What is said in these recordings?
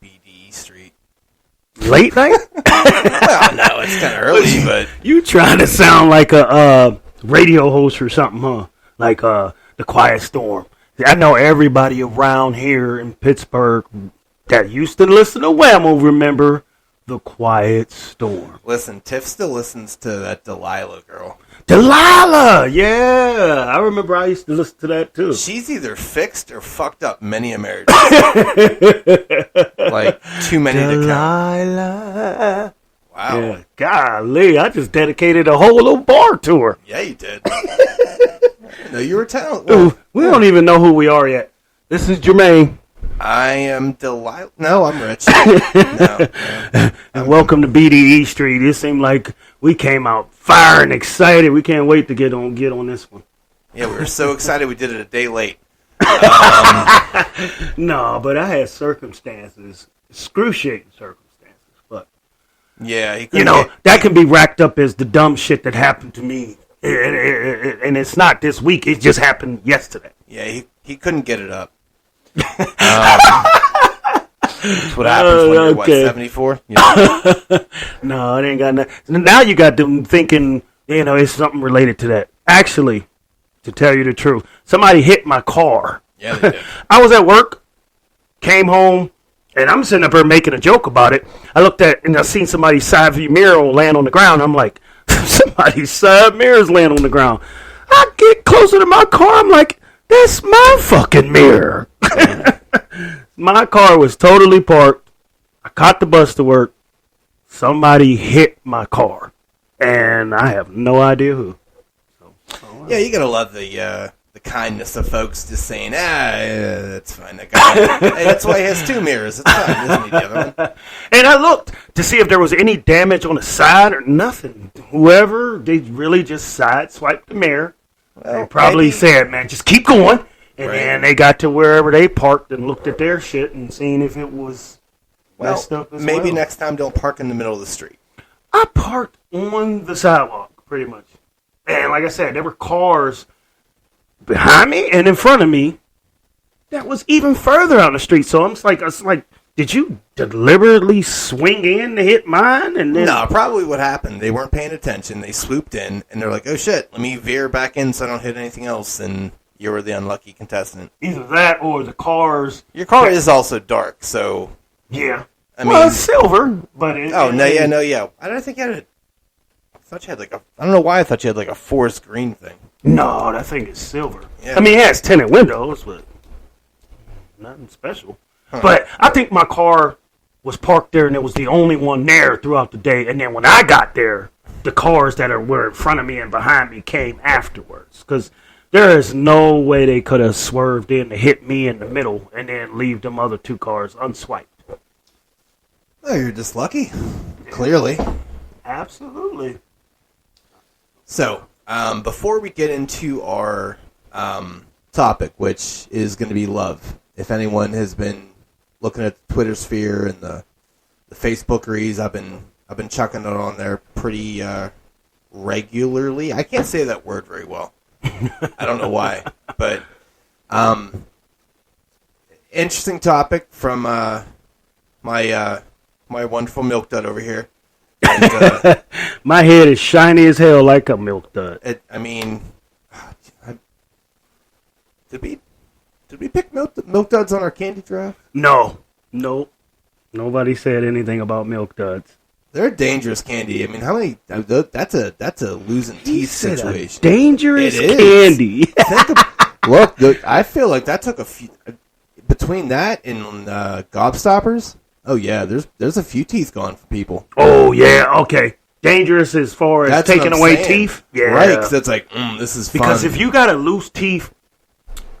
BDE Street. Late night? Well, no, it's kind of early, but You trying to sound like a radio host or something, huh? Like The Quiet Storm. I know everybody around here in Pittsburgh that used to listen to Whammo remember The Quiet Storm. listen, Tiff still listens to that Delilah girl. Delilah! Yeah! I remember I used to listen to that too. She's either fixed or fucked up many a marriage. Like, too many to count. Delilah. Wow. Yeah. Golly, I just dedicated a whole little bar to her. Yeah, you did. No, you were talented. Well, Ooh, we don't even know who we are yet. This is Jermaine. I am Delilah. No, I'm Rich. No. And welcome to BDE Street. It seemed like we came out fire and excited. We can't wait to get on this one. Yeah, we were so excited we did it a day late. No, but I had circumstances, excruciating circumstances. But Yeah, he you couldn't know that can be racked up as the dumb shit that happened to me, and it's not this week. It just happened yesterday. Yeah, he couldn't get it up. That's what happens when you're, what, Okay. 74? Yeah. No, it ain't got nothing. Now you got them thinking, it's something related to that. Actually, to tell you the truth, somebody hit my car. Yeah, they did. I was at work, came home, and I'm sitting up here making a joke about it. I looked at and I seen somebody's side view mirror land on the ground. I'm like, somebody's side mirror's laying on the ground. I get closer to my car. I'm like, that's my fucking mirror. My car was totally parked. I caught the bus to work. Somebody hit my car, and I have no idea who. Yeah, you gotta love the kindness of folks just saying, yeah, that's fine. That guy, hey, that's why he has two mirrors. It's fine, isn't he, the other one? And I looked to see if there was any damage on the side or nothing. Whoever, they really just sideswiped the mirror. They probably maybe- said, man, just keep going. And Right. then they got to wherever they parked and looked at their shit and seen if it was messed up as maybe well. next time don't park in the middle of the street. I parked on the sidewalk, pretty much. And like I said, there were cars behind me and in front of me that was even further on the street. So I was like, did you deliberately swing in to hit mine? And then No, probably what happened, they weren't paying attention. They swooped in, and they're like, oh shit, let me veer back in so I don't hit anything else, and you were the unlucky contestant. either that or the cars. Your car is also dark, so... Yeah. I Well, mean- it's silver, but it, Oh, no, yeah. I don't think you had I thought you had I don't know why I thought you had a forest green thing. No, that thing is silver. Yeah. I mean, it has tinted windows, but nothing special. Huh. But I think my car was parked there, and it was the only one there throughout the day. And then when I got there, the cars that were in front of me and behind me came afterwards. Because there is no way they could have swerved in to hit me in the middle and then leave them other two cars unswiped. Oh, you're just lucky. Clearly. Absolutely. So, before we get into our topic, which is going to be love, if anyone has been looking at the Twitter sphere and the Facebookeries, I've been chucking it on there pretty regularly. I can't say that word very well. I don't know why, but interesting topic from my wonderful milk dud over here. And, My head is shiny as hell like a milk dud. Did we pick milk duds on our candy draft? No. Nope. Nobody said anything about milk duds. They're a dangerous candy. I mean, how many? That's a losing teeth Said a situation. dangerous It is. candy. Look, I feel like that took a few between that and Gobstoppers. Oh yeah, there's a few teeth gone for people. Oh, yeah. Okay. Dangerous as far as That's what taking I'm away saying. teeth? Yeah. Right, because it's like, this is fun. Because if you got a loose tooth,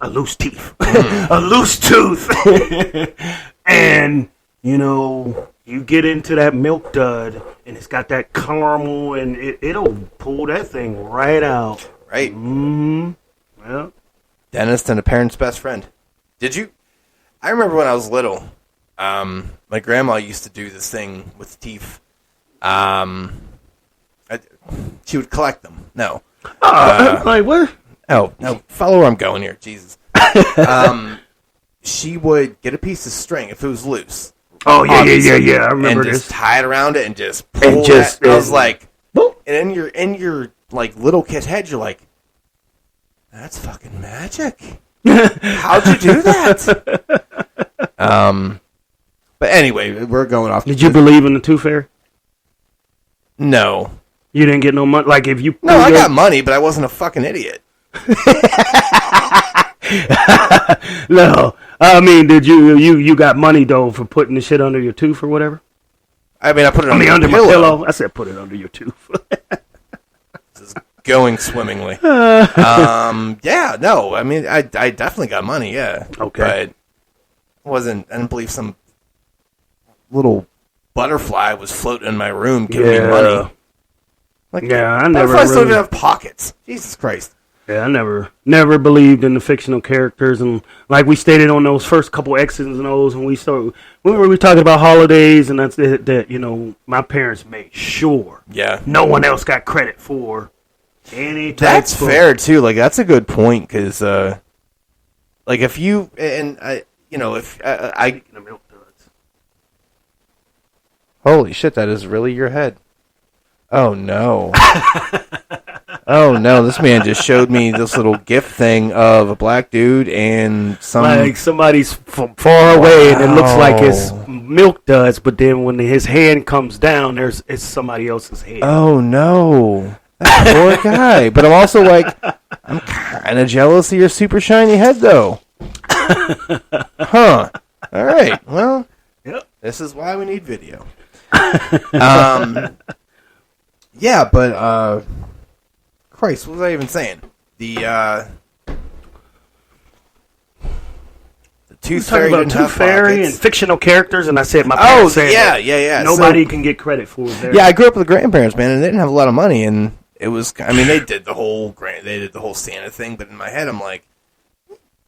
a loose tooth, and, you get into that milk dud, and it's got that caramel, and it'll pull that thing right out. Right. Well, Dentist and a parent's best friend. Did you? I remember when I was little, my grandma used to do this thing with teeth. She would collect them. No. like what? Oh, no. Follow where I'm going here. Jesus. She would get a piece of string if it was loose. Oh, yeah. I and remember just this. tie it around it and just pull And just- that. I was like, Boop. and in your like little kid's head, you're like, that's fucking magic. How'd you do that? But anyway, we're going off. Did you believe in the Tooth Fairy? No. You didn't get no money? Like, if you... No, I got money, but I wasn't a fucking idiot. No. I mean, did you got money, though, for putting the shit under your tooth or whatever? I mean, I put it I mean, under under my my pillow. I said put it under your tooth. This is going swimmingly. Yeah, no. I mean, I definitely got money, yeah. Okay. But I didn't believe some little butterfly was floating in my room giving me money. Like, Yeah, I never butterflies don't really- even have pockets. Jesus Christ. Yeah, I never believed in the fictional characters, and like we stated on those first couple X's and O's when we were talking about holidays, and that's that you know, my parents made sure Yeah. no one else got credit for any type That's of... fair, too. Like, that's a good point, because, like, if you, and I, you know, if I... Holy shit, that is really your head. Oh, no. Oh, no, this man just showed me this little gift thing of a black dude and some... Like somebody's from far away, and it looks like his milk duds, but then when his hand comes down, it's somebody else's head. Oh, no. That poor guy. But I'm also like, I'm kind of jealous of your super shiny head, though. Huh. All right. Well, Yep. this is why we need video. Yeah, but, Christ, what was I even saying? The Tooth Fairy Talking didn't about have Tooth Fairy pockets. and fictional characters, and I said my Oh, parents said yeah, that yeah. nobody can get credit for it. Yeah, I grew up with grandparents, man, and they didn't have a lot of money, and it was, I mean, they did the whole Santa thing, but in my head, I'm like,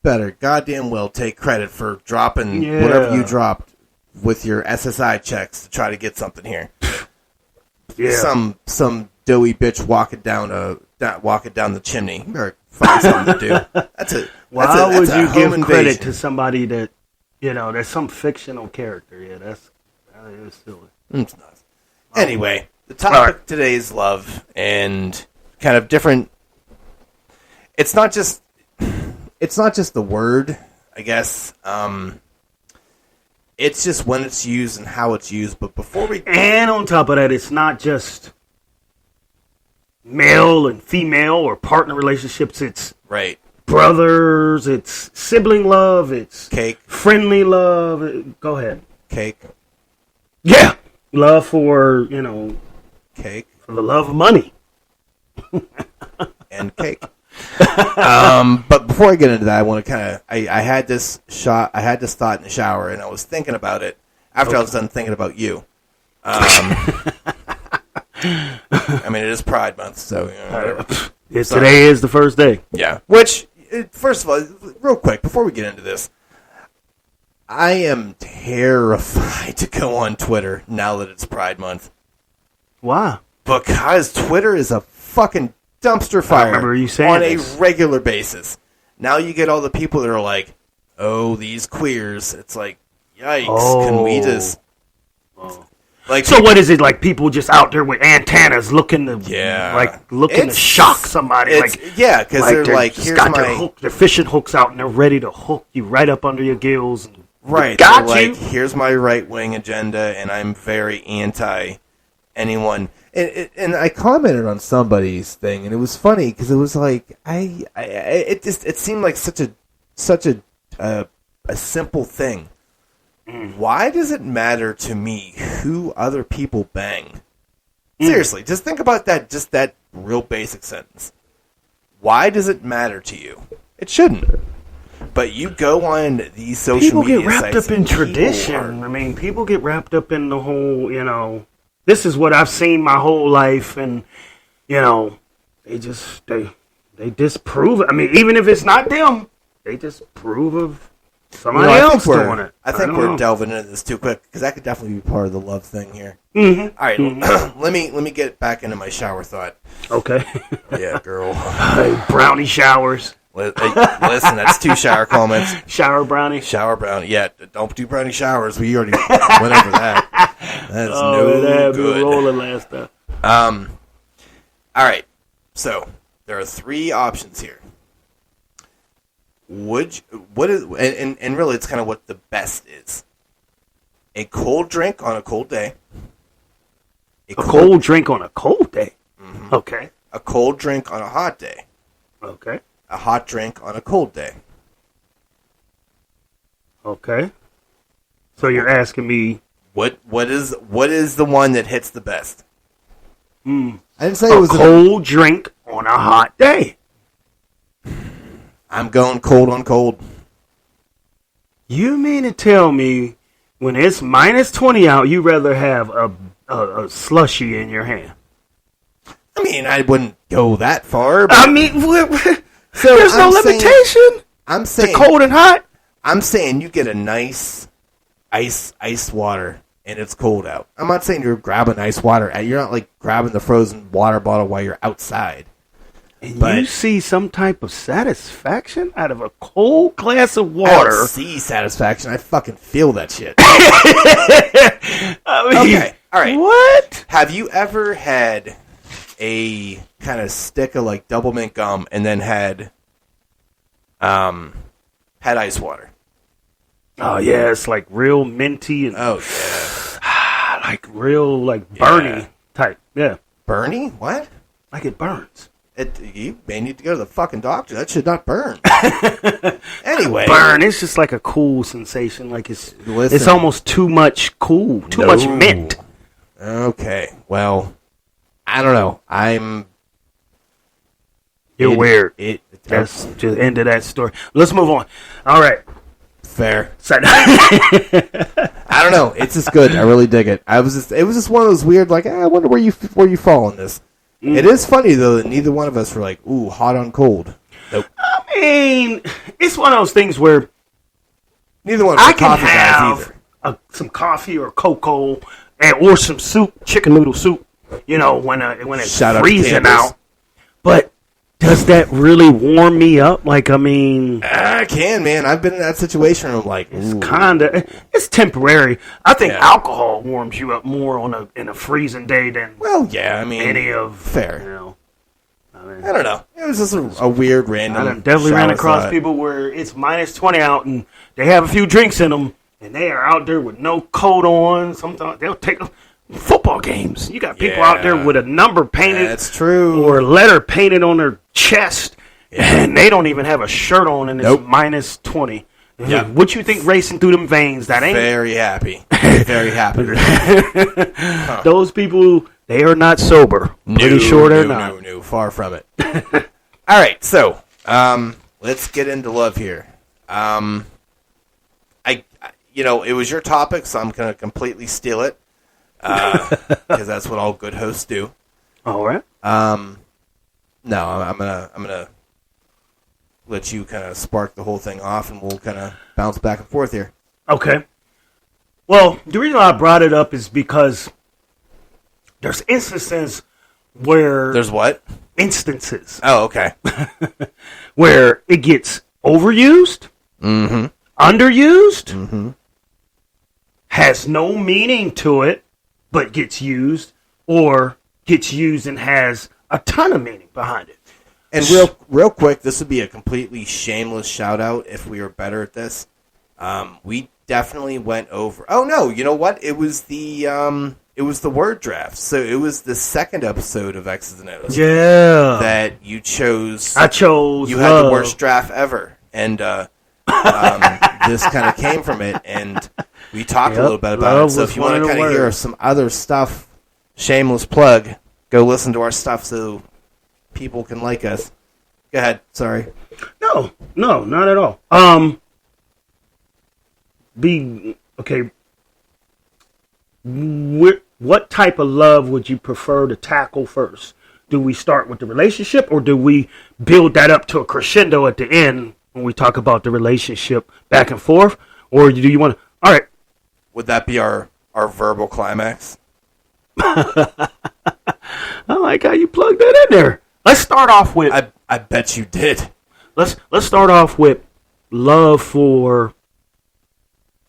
better goddamn well take credit for dropping whatever you dropped with your SSI checks to try to get something here. Yeah. Some doughy bitch walking down the chimney. You better find something to do. Why would you give invasion. credit to somebody that, you know, there's some fictional character? Yeah, that is silly. It's not. Anyway, the topic today is love and kind of different. It's not just the word, I guess. It's just when it's used and how it's used. But before we... And on top of that, it's not just male and female or partner relationships. It's Right. brothers, it's sibling love, it's Cake. friendly love. Go ahead. Cake. Yeah. Love for, you know, Cake. for the love of money. And cake. But before I get into that, I want to kind of... I had this thought in the shower, and I was thinking about it after I was done thinking about you. I mean, it is Pride Month, so... You know, whatever. Yes, today is the first day. Yeah. Which, first of all, real quick, before we get into this, I am terrified to go on Twitter now that it's Pride Month. Why? Because Twitter is a fucking dumpster fire remember you saying on this. a regular basis. Now you get all the people that are like, oh, these queers. It's like, yikes, can we just... Like, So what is it, like people just out there with antennas looking to It's- shock somebody? it's- Like, yeah, because they're like, just here's got my... their fishing hooks out and they're ready to hook you right up under your gills. And Right. Got they're you. like, here's my right-wing agenda, and I'm very anti-anyone. And I commented on somebody's thing, and it was funny, because it was like, it seemed like such a simple thing. Why does it matter to me who other people bang? Seriously, just think about that, just that real basic sentence. Why does it matter to you? It shouldn't. But you go on these social people media get wrapped sites up in and people tradition. are- I mean, people get wrapped up in the whole, you know, this is what I've seen my whole life, and, you know, they disprove it. I mean, even if it's not them, they disprove of somebody else doing it. I think don't we're know. delving into this too quick, because that could definitely be part of the love thing here. Mhm. All right, let me get back into my shower thought. Okay. Yeah, girl. Brownie showers. Listen, that's 2 shower comments. Shower brownie. Shower brownie. Yeah, don't do brownie showers. We already went over that. That's no good. Rolling last time. All right. So there are 3 options here. And really, it's kind of what the best is. A cold drink on a cold day. A cold drink on a cold day. Mm-hmm. Okay. A cold drink on a hot day. Okay. A hot drink on a cold day. Okay. So you're asking me what is the one that hits the best? I didn't say it was a cold drink on a hot day. I'm going cold on cold. You mean to tell me when it's minus 20 out, you'd rather have a slushy in your hand? I mean, I wouldn't go that far. I mean, so there's no limitation. I'm saying to cold and hot. I'm saying you get a nice ice water and it's cold out. I'm not saying you're grabbing ice water. You're not like grabbing the frozen water bottle while you're outside. And you see some type of satisfaction out of a cold glass of water. I don't see satisfaction. I fucking feel that shit. Okay, all right. What? Have you ever had a kind of stick of like double mint gum and then had ice water? Oh yeah, it's like real minty and like real like Bernie type. Yeah, Bernie? What? Like it burns. You may need to go to the fucking doctor. That should not burn. Anyway, burn. It's just like a cool sensation. Like it's almost too much cool, too much mint. Okay, well, I don't know. You're weird. That's just end of that story. Let's move on. All right. Fair. I don't know. It's just good. I really dig it. It was just one of those weird, like, I wonder where you fall on this. It is funny, though, that neither one of us were like, ooh, hot on cold. Nope. I mean, it's one of those things where neither one of us I can have some coffee or cocoa or some soup, chicken noodle soup, when it's freezing out. But does that really warm me up? Like, I mean... I can, man. I've been in that situation where I'm like, ooh. It's temporary. I think alcohol warms you up more in a freezing day than any of... Fair. I don't know. It was just a weird random... I definitely ran across people where it's minus 20 out and they have a few drinks in them and they are out there with no coat on. Sometimes they'll take football games. You got people out there with a number painted. That's true. Or a letter painted on their chest, and they don't even have a shirt on, and it's minus 20. Yeah. What you think racing through them veins? That ain't very happy. Very happy. Those people, they are not sober. Pretty sure they're not. No, far from it. All right, so let's get into love here. It was your topic, so I'm going to completely steal it. Because that's what all good hosts do. All right. No, I'm gonna let you kind of spark the whole thing off, and we'll kind of bounce back and forth here. Okay. Well, the reason I brought it up is because there's instances where there's what instances. Oh, okay. Where it gets overused, underused, has no meaning to it, but gets used, or gets used and has a ton of meaning behind it. And real quick, this would be a completely shameless shout out if we were better at this. We definitely went over. Oh no, you know what? It was the word draft. So it was the second episode of X's and O's. Yeah, that you chose. I chose. You had the worst draft ever, and this kind of came from it, and we talked a little bit about it. So if you want to kind of hear some other stuff, shameless plug, go listen to our stuff so people can like us. Go ahead. Sorry. No, not at all. Okay. What type of love would you prefer to tackle first? Do we start with the relationship, or do we build that up to a crescendo at the end when we talk about the relationship back and forth? Or do you want to... All right. Would that be our verbal climax? I like how you plugged that in there. Let's start off with... I bet you did. let's start off with love for.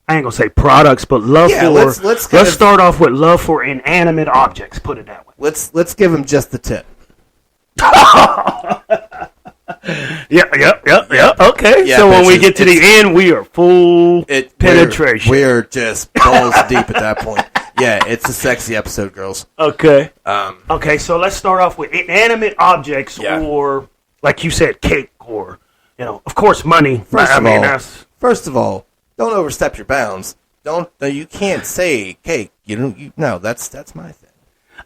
I ain't gonna say products, but love for. Let's start off with love for inanimate objects. Put it that way. Let's give him just the tip. Yeah. Okay. Yeah, so when we bitches, get to the end, we are full penetration. We're just balls deep at that point. Yeah, it's a sexy episode, girls. Okay. Okay, so let's start off with inanimate objects, or like you said, cake, or of course, money. First of all, don't overstep your bounds. You can't say cake. No, that's my thing.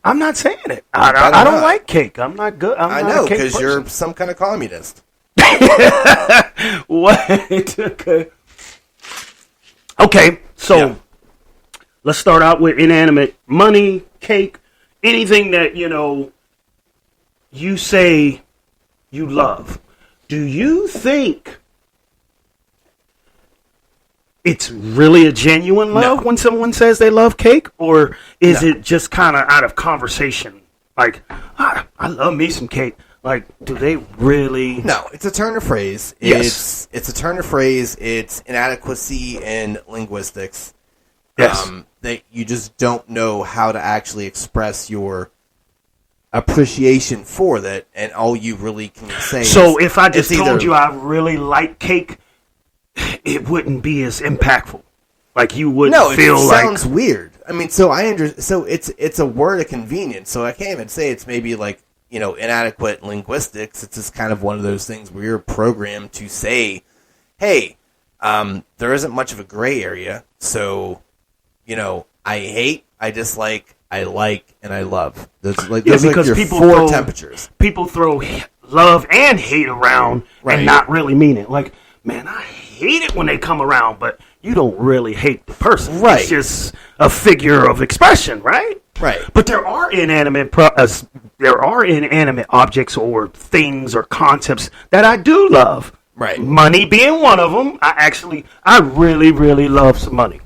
I'm not saying it. I don't like cake. I'm not good. I know, because you're some kind of communist. What? Okay, so let's start out with inanimate. Money, cake, anything that, you say you love. Do you think it's really a genuine love when someone says they love cake? Or is it just kind of out of conversation? Like, I love me some cake. Like, do they really? No, it's a turn of phrase. Yes. It's a turn of phrase. It's inadequacy in linguistics. Yes. That you just don't know how to actually express your appreciation for that, and all you really can say So if I just told you I really like cake, it wouldn't be as impactful. Like, you wouldn't feel like... No, it sounds weird. I mean, so it's a word of convenience, so I can't even say it's maybe like, inadequate linguistics. It's just kind of one of those things where you're programmed to say, hey, there isn't much of a gray area, so, I hate, I dislike, I like, and I love. Those because like your people four temperatures. People throw love and hate around and not really mean it. Like, man, I hate it when they come around, but you don't really hate the person. Right. It's just a figure of expression, right? Right. But there are inanimate objects or things or concepts that I do love. Right. Money being one of them. I really, really love some money.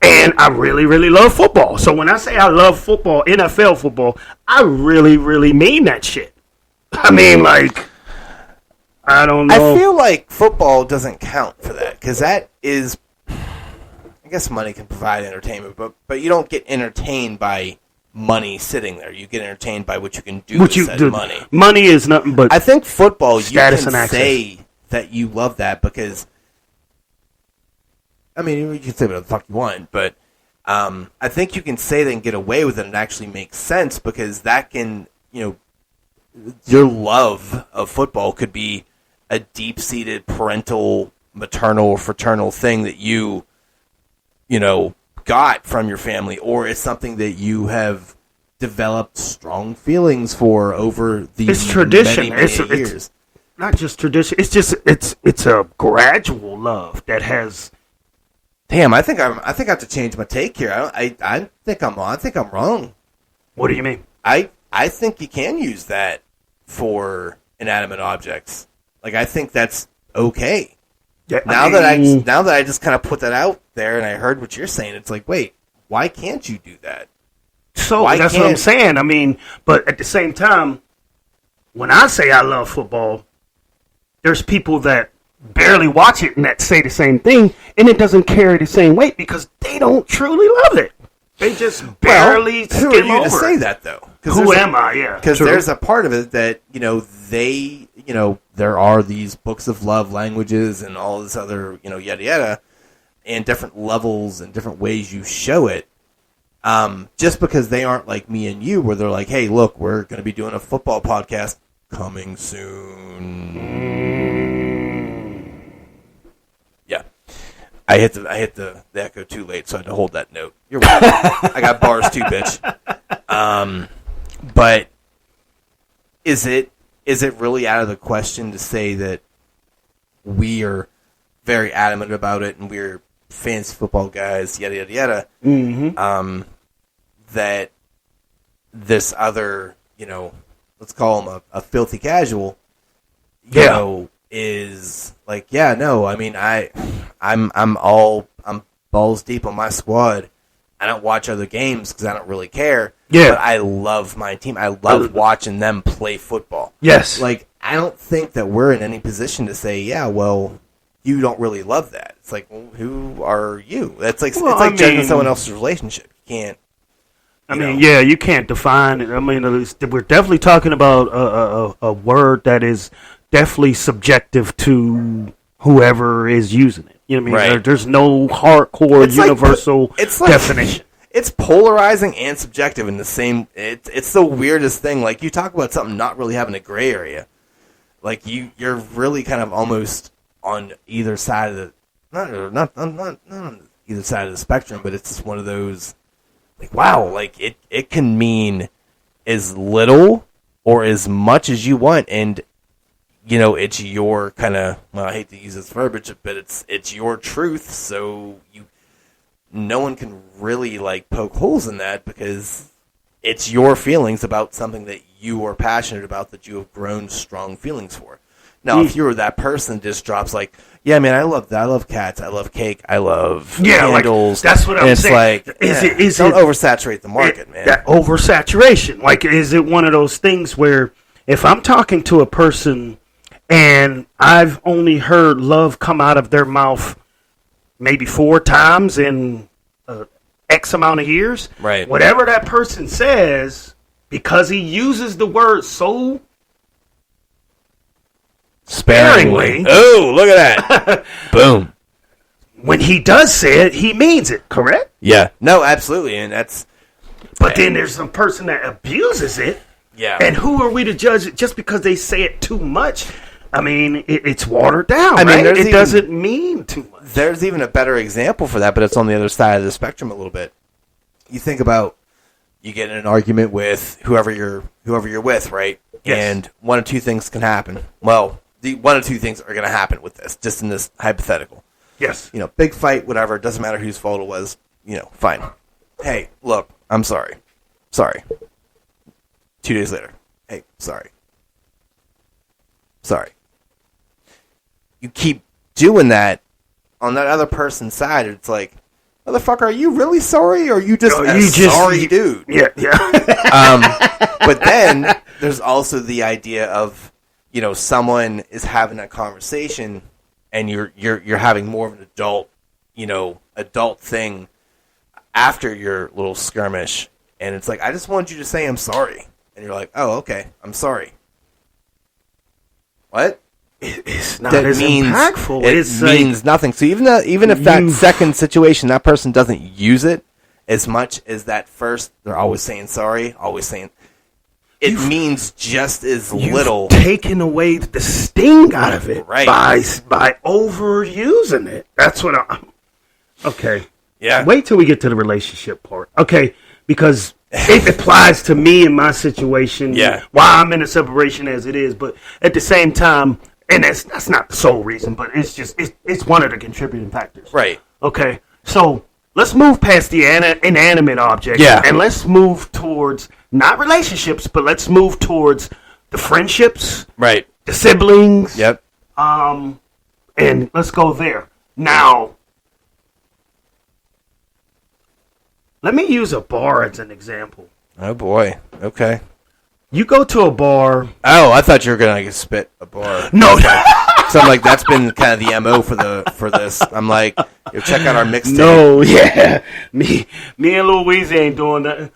And I really, really love football. So when I say I love football, NFL football, I really, really mean that shit. I mean, like, I don't know. I feel like football doesn't count for that, because that is, I guess money can provide entertainment, but you don't get entertained by money sitting there. You get entertained by what you can do with said money. Money is nothing but I think football, status you can and access. say that you love that because, I mean, you can say whatever the fuck you want, but I think you can say that and get away with it and actually make sense, because that can, your love of football could be a deep-seated parental, maternal, or fraternal thing that you got from your family, or it's something that you have developed strong feelings for over the tradition. many years. It's not just tradition. It's just it's a gradual love that has. Damn, I think I have to change my take here. I think I'm wrong. What do you mean? I think you can use that for inanimate objects. Like, I think that's okay. Yeah, now that I just kind of put that out there and I heard what you're saying, it's like, wait, why can't you do that? So that's what I'm saying. I mean, but at the same time, when I say I love football, there's people that barely watch it and that say the same thing, and it doesn't carry the same weight because they don't truly love it. They just barely skim who are you over to say it. That, though? Who am I? Yeah. Because there's a part of it that, there are these books of love languages and all this other, yada yada, and different levels and different ways you show it. Just because they aren't like me and you, where they're like, hey, look, we're going to be doing a football podcast coming soon. Yeah. I hit the echo too late, so I had to hold that note. You're right. I got bars too, bitch. But is it really out of the question to say that we are very adamant about it and we're fancy football guys, yada yada yada? Mm-hmm. That this other, let's call him a filthy casual, is like, yeah, no, I mean, I'm balls deep on my squad. I don't watch other games because I don't really care. Yeah. But I love my team. I love watching them play football. Yes. Like, I don't think that we're in any position to say, yeah, well, you don't really love that. It's like, well, who are you? That's like, Well, it's like I judging mean- someone else's relationship. You can't. I you mean, know. yeah, you can't define it. I mean, we're definitely talking about a word that is definitely subjective to whoever is using it. You know what I mean? Right. There's no hardcore It's like- universal it's like- definition. It's polarizing and subjective in the same. It's the weirdest thing. Like, you talk about something not really having a gray area. Like, you're really kind of almost on either side of the not on either side of the spectrum, but it's just one of those, like, wow, like it can mean as little or as much as you want, and it's your kind of, well, I hate to use this verbiage, but it's your truth, so no one can really like poke holes in that because it's your feelings about something that you are passionate about, that you have grown strong feelings for. Now, if you were that person that just drops like, yeah, man, I love that. I love cats. I love cake. I love candles. Like, that's what I'm and it's saying. like, don't oversaturate the market, man. That oversaturation. Like, is it one of those things where if I'm talking to a person and I've only heard love come out of their mouth maybe 4 times in X amount of years, Right. whatever that person says, because he uses the word so sparingly. Oh, look at that. Boom. when he does say it, he means it, correct? Yeah. No, absolutely. And that's, But then there's some person that abuses it, yeah. and who are we to judge it just because they say it too much? I mean, it's watered down, I mean, right? there's It even- doesn't mean too much. There's even a better example for that, but it's on the other side of the spectrum a little bit. You think about, you get in an argument with whoever you're with, right? Yes. And one of two things can happen. Well, the one of two things are going to happen with this, just in this hypothetical. Yes. Big fight, whatever. It doesn't matter whose fault it was. Fine. Hey, look, I'm sorry. Sorry. 2 days later. Hey, sorry. Sorry. You keep doing that on that other person's side. It's like, motherfucker, are you really sorry, or are you just sorry dude? Yeah, yeah. But then there's also the idea of, someone is having that conversation, and you're having more of an adult thing after your little skirmish, and it's like, I just want you to say I'm sorry, and you're like, oh, okay, I'm sorry. What? It's not That as means impactful. it It's means nothing. So even if that second situation, that person doesn't use it as much as that first, they're always saying sorry, always saying, it means just as little. Taking away the sting out of it, Right. by overusing it. That's what I'm. Okay. Yeah. Wait till we get to the relationship part. Okay, because it applies to me in my situation. Yeah. Why I'm in a separation as it is, but at the same time, and that's not the sole reason, but it's just it's one of the contributing factors. Right. Okay, so let's move past the inanimate object. Yeah. And let's move towards not relationships, but let's move towards the friendships, Right. the siblings. Yep. And let's go there. Now, let me use a bar as an example. Oh boy. Okay. You go to a bar. Oh, I thought you were gonna spit a bar. No. So I'm like, that's been kind of the MO for this. I'm like, check out our mixtape. No, yeah. Me and Lil Weezy ain't doing that.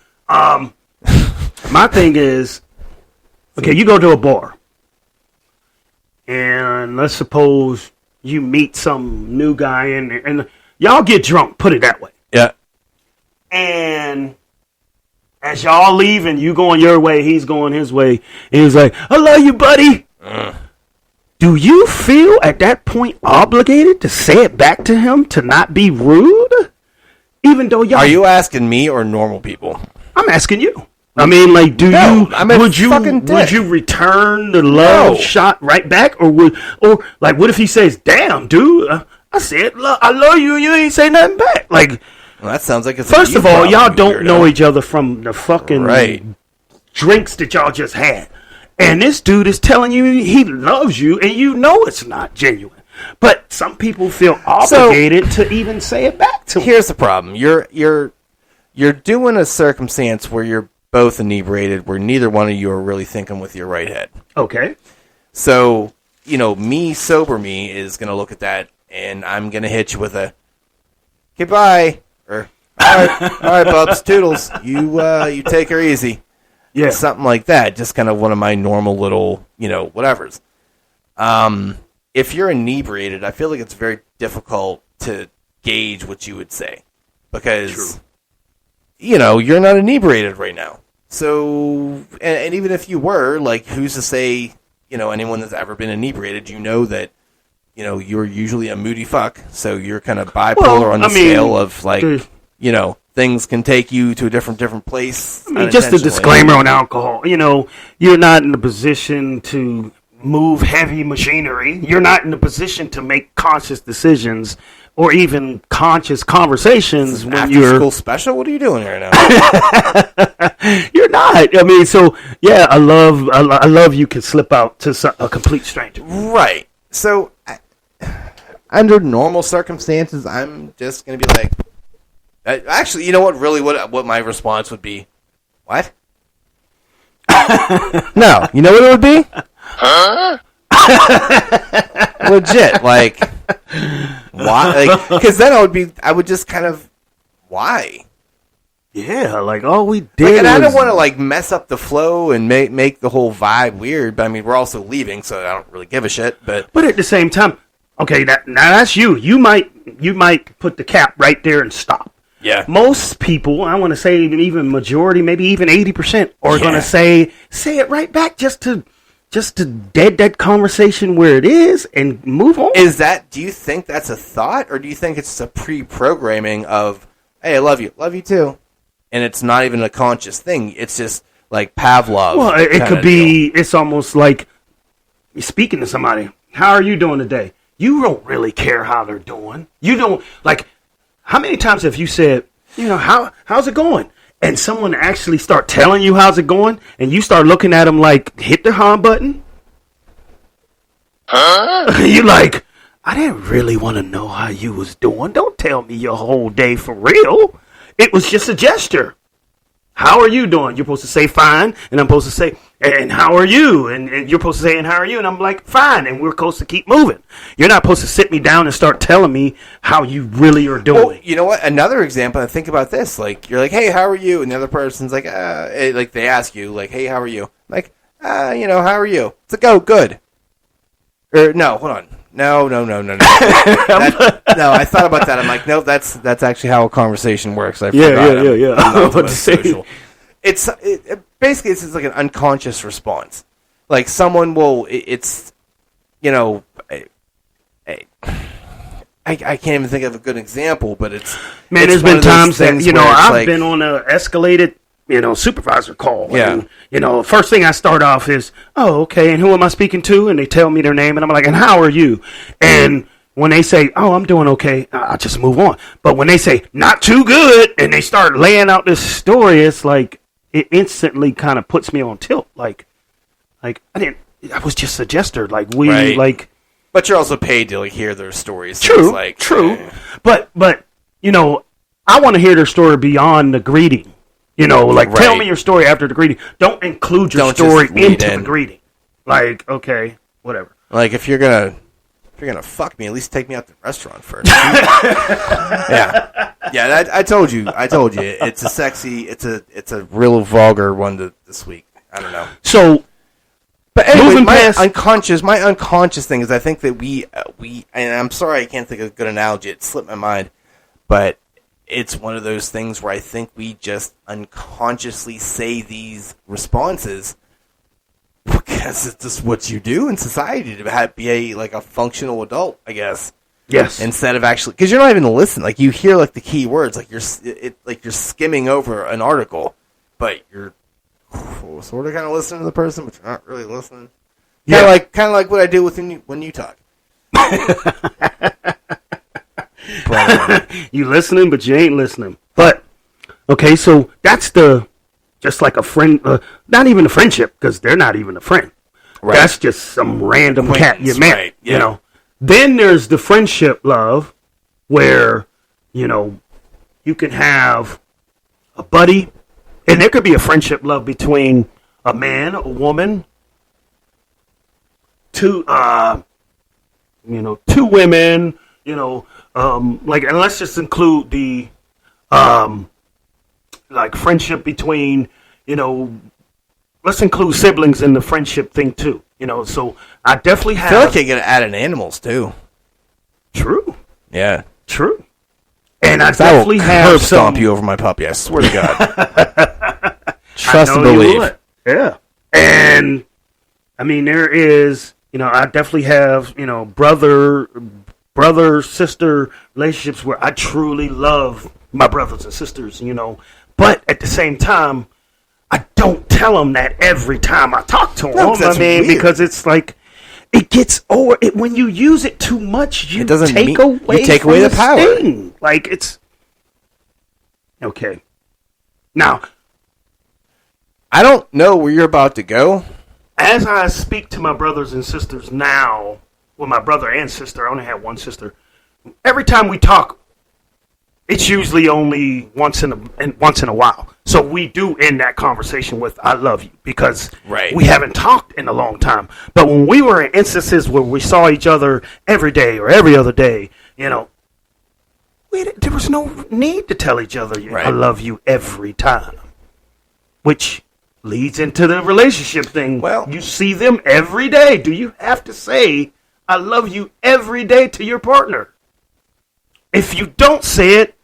My thing is, okay, you go to a bar. And let's suppose you meet some new guy in there, and y'all get drunk, put it that way. Yeah. And as y'all leaving, you going your way, he's going his way, and he's like, I love you, buddy. Do you feel at that point obligated to say it back to him, to not be rude? Even though y'all... Are you asking me or normal people? I'm asking you. I mean, like, I'm a would fucking you return the love No. shot right back, or like, what if he says, "Damn, dude, I said I love you," and you ain't say nothing back? Like, Well, that sounds like it's first a of all, you y'all problem, don't weirdo. know each other from the fucking Right. drinks that y'all just had, and this dude is telling you he loves you, and you know it's not genuine. But some people feel obligated to even say it back to him. Here's the problem. You're doing a circumstance where you're both inebriated, where neither one of you are really thinking with your right head. Okay. So, me, sober me, is going to look at that, and I'm going to hit you with a, okay, bye, or, all right, Bubs, toodles, you take her easy. Yeah. Something like that, just kind of one of my normal little, whatevers. If you're inebriated, I feel like it's very difficult to gauge what you would say, because, you're not inebriated right now. So, and even if you were, like, who's to say, anyone that's ever been inebriated, that, you're usually a moody fuck, so you're kind of bipolar on the scale of, like, things can take you to a different place. I mean, just a disclaimer on alcohol. You're not in a position to move heavy machinery. You're not in a position to make conscious decisions or even conscious conversations when you're school special. What are you doing here now? You're not. I mean, so yeah, I love you can slip out to a complete stranger. Right. So, under normal circumstances, I'm just gonna be like, actually, you know what? Really, what my response would be? What? No, you know what it would be? Huh? Legit, like, why? Like, because then I would just kind of, why? Yeah, like all we did. Like, and I don't want to like mess up the flow and make the whole vibe weird. But I mean, we're also leaving, so I don't really give a shit. But at the same time, okay, now that's you. You might put the cap right there and stop. Yeah. Most people, I want to say even majority, maybe even 80%, are going to say it right back just to dead that conversation where it is and move on. Do you think that's a thought, or do you think it's a pre-programming of, hey, I love you too, and it's not even a conscious thing? It's just like Pavlov. Well, it could be. Deal. It's almost like you're speaking to somebody. How are you doing today? You don't really care how they're doing. You don't like. How many times have you said, how's it going? And someone actually start telling you how's it going, and you start looking at them like, hit the hum button? Huh? You like, I didn't really want to know how you was doing. Don't tell me your whole day for real. It was just a gesture. How are you doing? You're supposed to say fine, and I'm supposed to say, and how are you? And you're supposed to say, and how are you? And I'm like, fine, and we're supposed to keep moving. You're not supposed to sit me down and start telling me how you really are doing. Well, you know what? Another example, I think about this. Like, you're like, hey, how are you? And the other person's like, like they ask you, like, hey, how are you? I'm like, how are you? It's like, oh, good. Or, no, hold on. No. No, I thought about that. I'm like, no, that's actually how a conversation works. I forgot. Yeah. I'm not social. It's basically it's just like an unconscious response. Like someone will, I can't even think of a good example, but it's there's been times that I've been on a escalated supervisor call. Yeah. And, first thing I start off is, oh, okay, and who am I speaking to? And they tell me their name, and I'm like, and how are you? And when they say, oh, I'm doing okay, I'll just move on. But when they say, not too good, and they start laying out this story, it's like, it instantly kind of puts me on tilt. Like, I was just a jester. Like, But you're also paid to hear their stories. True, so true. But, I want to hear their story beyond the greeting. Tell me your story after the greeting. Don't include your story into the greeting. Like, okay, whatever. Like, if you're gonna fuck me, at least take me out to the restaurant first. Yeah. I told you. It's a sexy. It's a real vulgar one this week. I don't know. So, but anyway, my unconscious thing is I think that we and I'm sorry I can't think of a good analogy. It slipped my mind, but it's one of those things where I think we just unconsciously say these responses because it's just what you do in society to be a functional adult, I guess. Yes. Instead of actually, because you're not even listening. Like you hear the key words, like you're skimming over an article, but you're sort of kind of listening to the person, but you're not really listening. Yeah. Kind of like what I do when you talk. You listening, but you ain't listening. But okay, so that's just like a friend, not even a friendship because they're not even a friend. Right. That's just some random cat you met. Right. Yeah. Then there's the friendship love, where you can have a buddy, and there could be a friendship love between a man, a woman, two women, and let's just include the like friendship between, let's include siblings in the friendship thing too. So I definitely have. I feel like you gotta add in animals too. True. Yeah. True. And I I will definitely have curb stomp some. you over my puppy. I swear to God. Trust I and know you believe. would. Yeah. And I mean, there is, I definitely have, brother sister relationships where I truly love my brothers and sisters, but at the same time, I don't tell them that every time I talk to them. No, 'cause that's weird. Because it's like it gets over it when you use it too much. You It doesn't take mean- away. you take from away the power. sting. Like it's okay. Now, I don't know where you're about to go. as I speak to my brothers and sisters now, well, my brother and sister, I only have one sister. Every time we talk, it's usually only once in a while. So we do end that conversation with "I love you" because Right. we haven't talked in a long time. But when we were in instances where we saw each other every day or every other day, there was no need to tell each other Right. "I love you" every time, which leads into the relationship thing. Well- you see them every day. Do you have to say "I love you" every day to your partner? If you don't say it,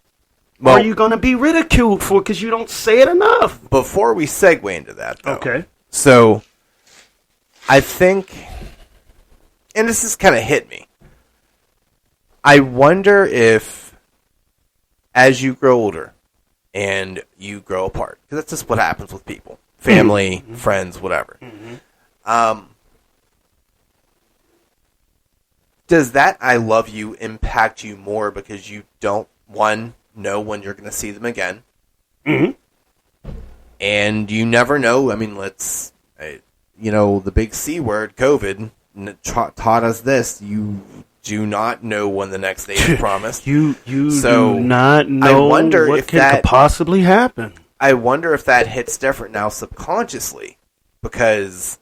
Well, are you going to be ridiculed for because you don't say it enough? before we segue into that, though. Okay. So, I think, and this has kind of hit me. I wonder if, as you grow older and you grow apart, because that's just what happens with people, family, friends, whatever. Does that "I love you" impact you more because you don't, one, know when you're going to see them again? And you never know. I mean, the big C word, COVID, taught us this. You do not know when the next day is promised. You So, do not know wonder what if could that- possibly happen. I wonder if that hits different now subconsciously because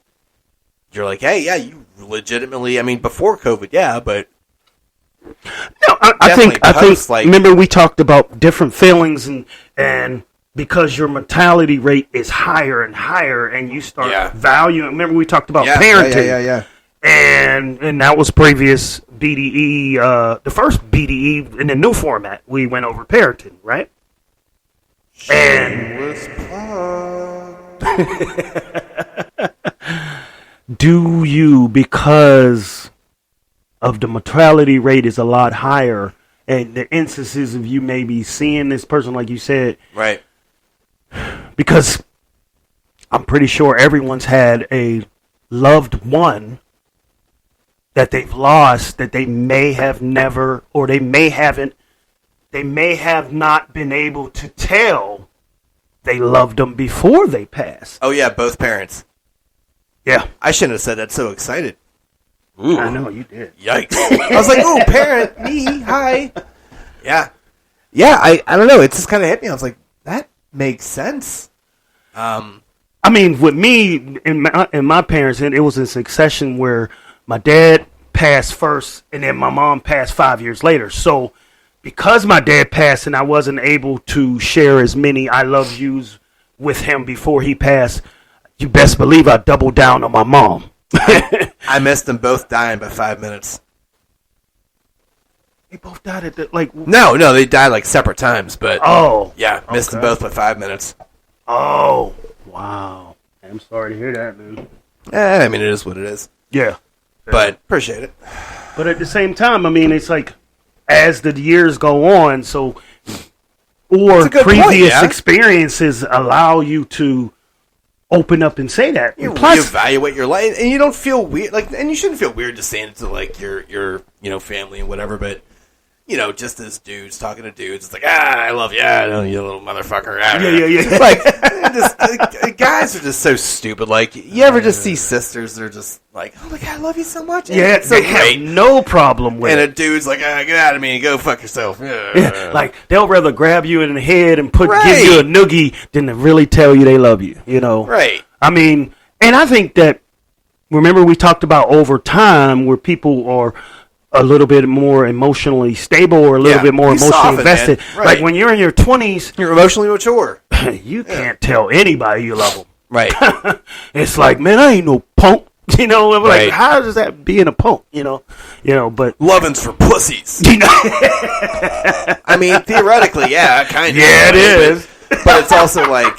you're like, hey, yeah, you legitimately, I mean, before COVID, yeah, but No, I think post, like- remember we talked about different feelings and because your mortality rate is higher and higher and you start Yeah. valuing. Remember we talked about yeah, parenting. yeah. And that was previous BDE, the first BDE in the new format. We went over parenting, right? And do you, because of the mortality rate is a lot higher, and the instances of you maybe seeing this person, like you said, Right. because I'm pretty sure everyone's had a loved one that they've lost that they may have never, or they may have not been able to tell they loved them before they passed. Oh, yeah, both parents. Yeah, I shouldn't have said that so excited. I know you did. Yikes. I was like, oh, parent, me, hi. Yeah. Yeah, I don't know. It just kind of hit me. I was like, that makes sense. I mean, with me and my parents, and it was in succession where my dad passed first, and then my mom passed 5 years later. So, because my dad passed, and I wasn't able to share as many "I love yous" with him before he passed, you best believe I doubled down on my mom. I missed them both dying by 5 minutes. They both died at the like. No, they died like separate times, but Oh, yeah, missed them okay. both by 5 minutes. Oh, wow. I'm sorry to hear that, man. I mean, it is what it is. Yeah. But appreciate it. But at the same time, I mean, it's like as the years go on, so or a good previous point, yeah. experiences allow you to open up and say that. You And plus, reevaluate your life, and you don't feel weird. And you shouldn't feel weird just saying it to like your family and whatever. But just as dudes talking to dudes, it's like I love you, I know you little motherfucker. yeah. Like guys are just so stupid. Like you ever just see sisters? They're just like, oh my god, I love you so much. yeah, it's so they have great. no problem with And a it. dude's like, get out of me and go fuck yourself. Yeah, like they'll rather grab you in the head and Right. give you a noogie than to really tell you they love you. Right. I mean, and I think that remember we talked about over time where people are a little bit more emotionally stable or a little bit more emotionally soften, invested. Right. Like when you're in your 20s, you're emotionally mature. You can't tell anybody you love them. Right. It's like, man, I ain't no punk. You know, I'm Right. like, how does that being a punk? You know, but Loving's for pussies. you know, I mean, theoretically, yeah, kind of. Yeah, it is. But it's also like,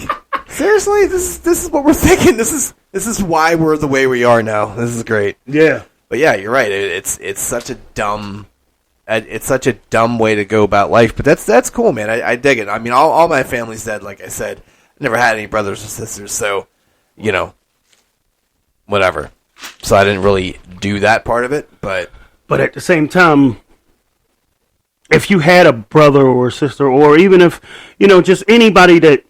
seriously, this is what we're thinking. This is why we're the way we are now. This is great. yeah, But yeah, you're right. It's such a dumb way to go about life. But that's cool, man. I dig it. I mean, all my family's dead. Like I said, I never had any brothers or sisters, so whatever. So I didn't really do that part of it. But but at the same time, if you had a brother or a sister, or even if just anybody that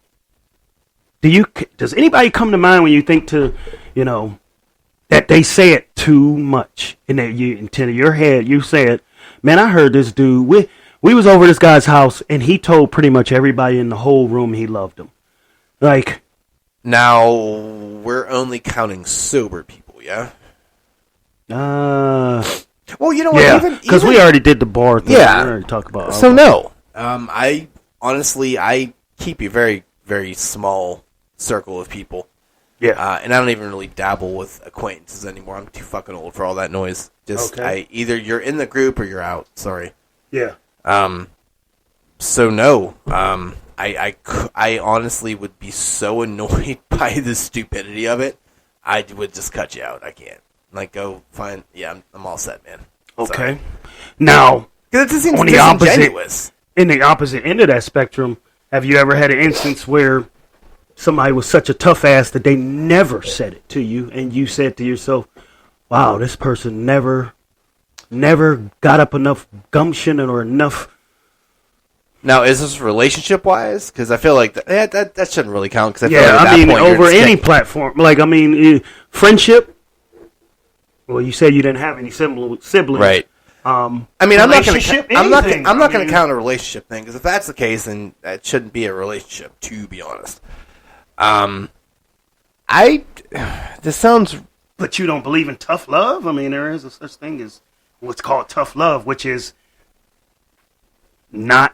does anybody come to mind when you think to that they say it too much and that you into your head you said, man, I heard this dude. We was over this guy's house and he told pretty much everybody in the whole room he loved him. Like, now we're only counting sober people, yeah. Well, you know what? yeah, because we already did the bar thing. Yeah. We already talked about So alcohol. no, I honestly keep a very, very small circle of people. Yeah. And I don't even really dabble with acquaintances anymore. I'm too fucking old for all that noise. Just Okay. either you're in the group or you're out. Sorry. Yeah. So no. I honestly would be so annoyed by the stupidity of it. I would just cut you out. I can't. Like, go find. Yeah, I'm all set, man. Okay. Now, Because it just seems on the opposite disingenuous. in the opposite end of that spectrum, have you ever had an instance where somebody was such a tough ass that they never said it to you, and you said to yourself, "Wow, this person never got up enough gumption or enough." Now, is this relationship wise? Because I feel like that shouldn't really count. Because Yeah, feel like at I that mean, point, you're over just any getting- platform. Like, I mean, friendship. Well, you said you didn't have any siblings, right? I mean, I'm not going relationship, to. I'm not. anything. I'm not going I to mean- count a relationship thing because if that's the case, then that shouldn't be a relationship. To be honest, this sounds. But you don't believe in tough love? I mean, there is a such thing as what's called tough love, which is not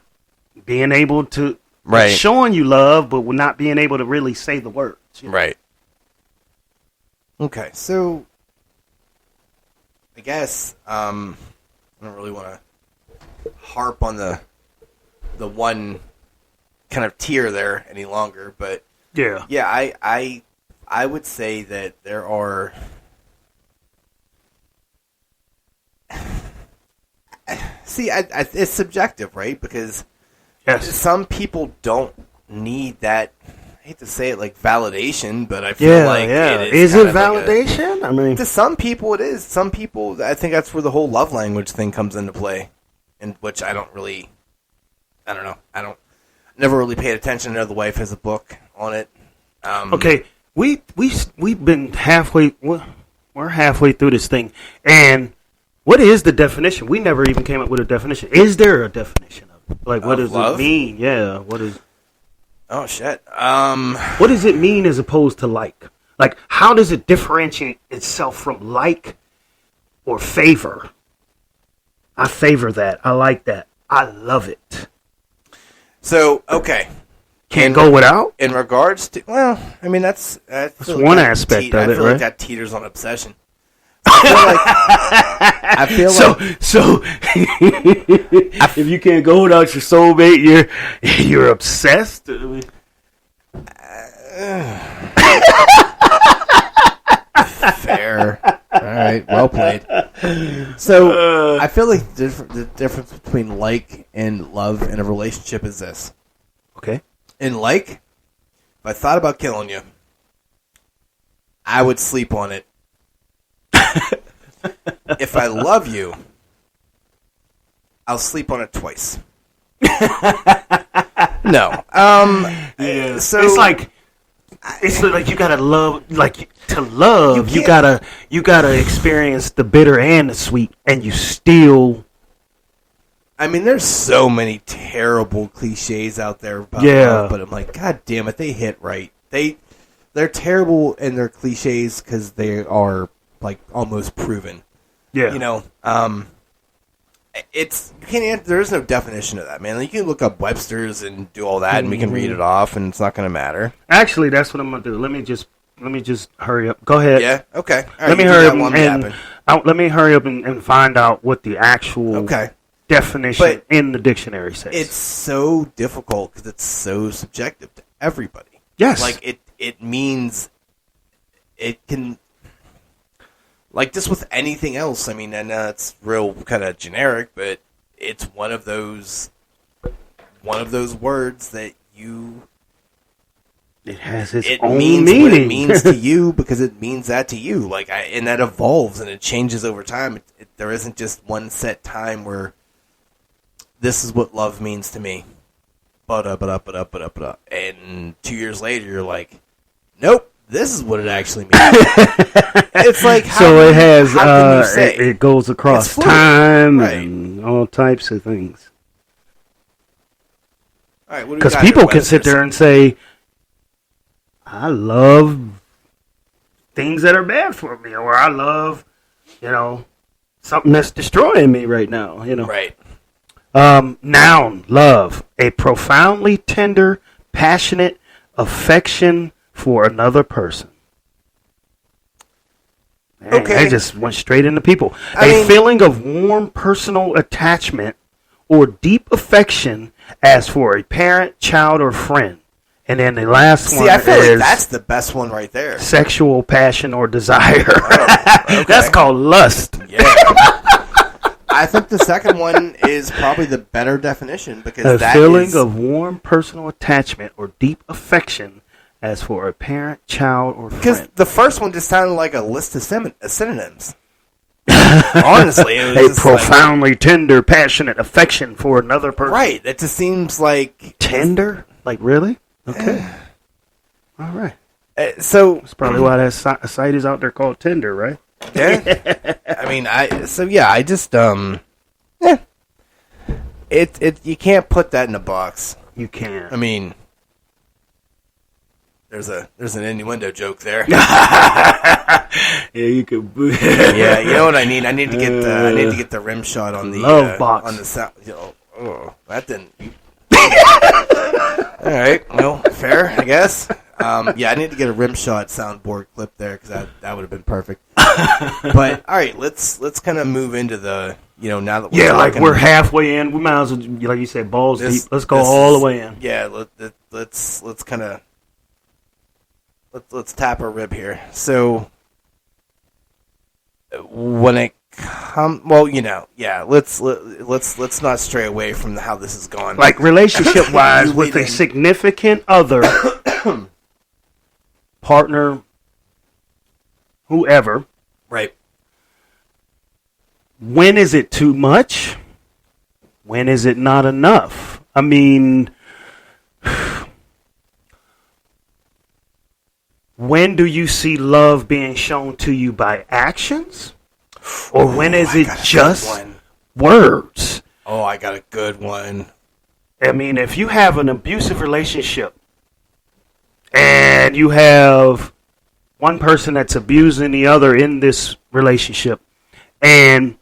being able to Right. showing you love, but not being able to really say the words. you know? Right. Okay, so I guess I don't really want to harp on the one kind of tier there any longer, but Yeah. yeah, I would say that there are. See, it's subjective, right? Because Yes. some people don't need that. I hate to say it, like validation, but I feel Yeah. like Yeah. it Is kind it of like a- validation? I mean, to some people, it is. Some people, I think that's where the whole love language thing comes into play, and which I don't really. I don't know. I don't. Never really paid attention. I know the wife has a book on it. okay, we've been halfway. We're halfway through this thing, and what is the definition? We never even came up with a definition. Is there a definition of it? Like, what Of does love? it mean? Yeah. What is? Oh shit. What does it mean as opposed to like? Like, how does it differentiate itself from like or favor? I favor that. I like that. I love it. So okay. Can't go without? In regards to, well, I mean that's one aspect of I it, feel right? like that teeters on obsession. I feel like So if you can't go without your soulmate, you're obsessed. I mean, fair. All right, well played. So I feel like the difference between like and love in a relationship is this. okay. In like, if I thought about killing you, I would sleep on it. If I love you, I'll sleep on it twice. No. Yeah. So it's like you gotta love, like to love. You You gotta experience the bitter and the sweet, and you still. I mean, there's so many terrible cliches out there about Yeah. love, but I'm like, God damn it, they hit right. They're terrible in their cliches because they are like almost proven. Yeah. You know, you can't. There is no definition of that, man. Like, you can look up Webster's and do all that, and we can read it off, and it's not going to matter. Actually, that's what I'm gonna do. Let me just hurry up. Go ahead. Yeah. Okay. All right, Let me you do hurry that up while I'm and yapping. let me hurry up and find out what the actual Okay. definition But in the dictionary says. It's so difficult because it's so subjective to everybody. Yes. Like, it means it can. Like, just with anything else, I mean, I know it's real kind of generic, but it's one of those words that it has its it own means meaning. what it means to you because it means that to you. Like, and that evolves and it changes over time. There isn't just one set time where this is what love means to me. And 2 years later, you're like, nope. This is what it actually means. It's like So it has how can you say? it goes across fluid, time right. and all types of things. All right, Because people can sit there and say, I love things that are bad for me, or I love, something that's destroying me right now, right. Noun, love, a profoundly tender, passionate affection for another person. Man, Okay. They just went straight into people. I mean, feeling of warm personal attachment or deep affection as for a parent, child, or friend. And then the last one I feel is like that's the best one right there. sexual passion or desire. Okay. That's called lust. Yeah. I think the second one is probably the better definition because A that feeling is, of warm personal attachment or deep affection as for a parent, child, or because friend. the first one just sounded like a list of synonyms. Honestly, it was A just profoundly tender, passionate affection for another person. right. It just seems like Tender? Like, really? Okay. All right. so. That's probably why that site is out there called Tinder, right? Yeah. I mean, I just yeah. It you can't put that in a box. You can. I mean, there's an innuendo joke there. Yeah, you could. Yeah, you know what I need? I need to get the rim shot on the Love box. on the sound. That didn't. All right, well, fair, I guess. Yeah, I need to get a rim shot soundboard clip there because that would have been perfect. But all right, let's kind of move into the now that we're like talking, we're halfway in. We might as well, like you said, balls this- deep. Let's go this all is- the way in. Yeah, let's kind of let's tap our rib here. So when it let's not stray away from how this has gone. Like relationship wise, You with lead a in. significant other, partner, whoever. Right. When is it too much? When is it not enough? I mean, when do you see love being shown to you by actions? Or when is I it got a good just one. words? Oh, I got a good one. I mean, if you have an abusive relationship and you have one person that's abusing the other in this relationship and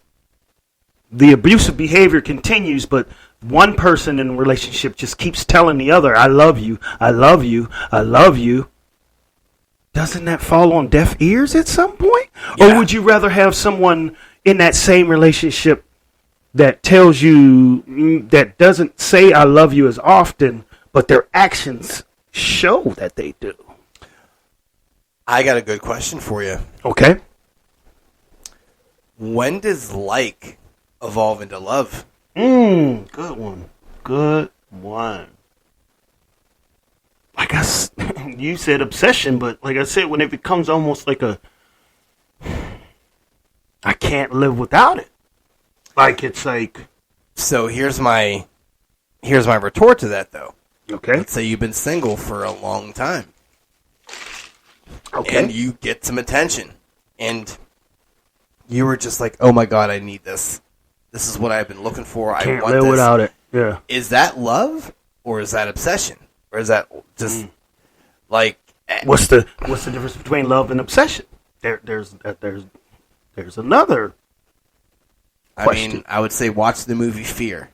the abusive behavior continues, but one person in the relationship just keeps telling the other, I love you, I love you, I love you. Doesn't that fall on deaf ears at some point? Yeah. Or would you rather have someone in that same relationship that tells you, that doesn't say I love you as often, but their actions show that they do? I got a good question for you. Okay. When does like evolve into love? Good one. Good one. Like you said obsession, but like I said, when it becomes almost like I can't live without it. Like it's like. So here's my retort to that though. Okay. Let's say you've been single for a long time. Okay. And you get some attention. And you were just like, oh my God, I need this. This is what I've been looking for. I Can't want live this. without it. Yeah. Is that love or is that obsession? Or is that just like What's the difference between love and obsession? There's there's another question. I would say watch the movie Fear.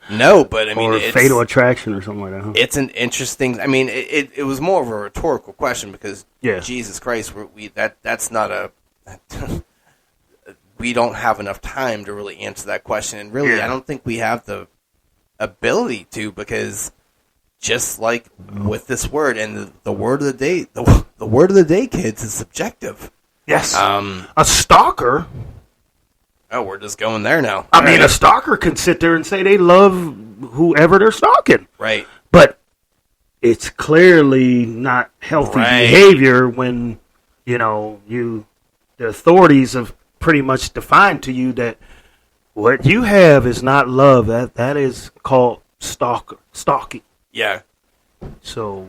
No, but I mean, or it's Fatal Attraction or something like that. Huh? It's an interesting. I mean, it was more of a rhetorical question because Jesus Christ, that's not a. We don't have enough time to really answer that question, and really, I don't think we have the ability to, because just like with this word and the word of the day, the word of the day, kids, is subjective. Yes. A stalker. Oh, we're just going there now. I mean, a stalker can sit there and say they love whoever they're stalking. Right. But it's clearly not healthy behavior when, the authorities have pretty much defined to you that what you have is not love. That is called stalking. Yeah. So,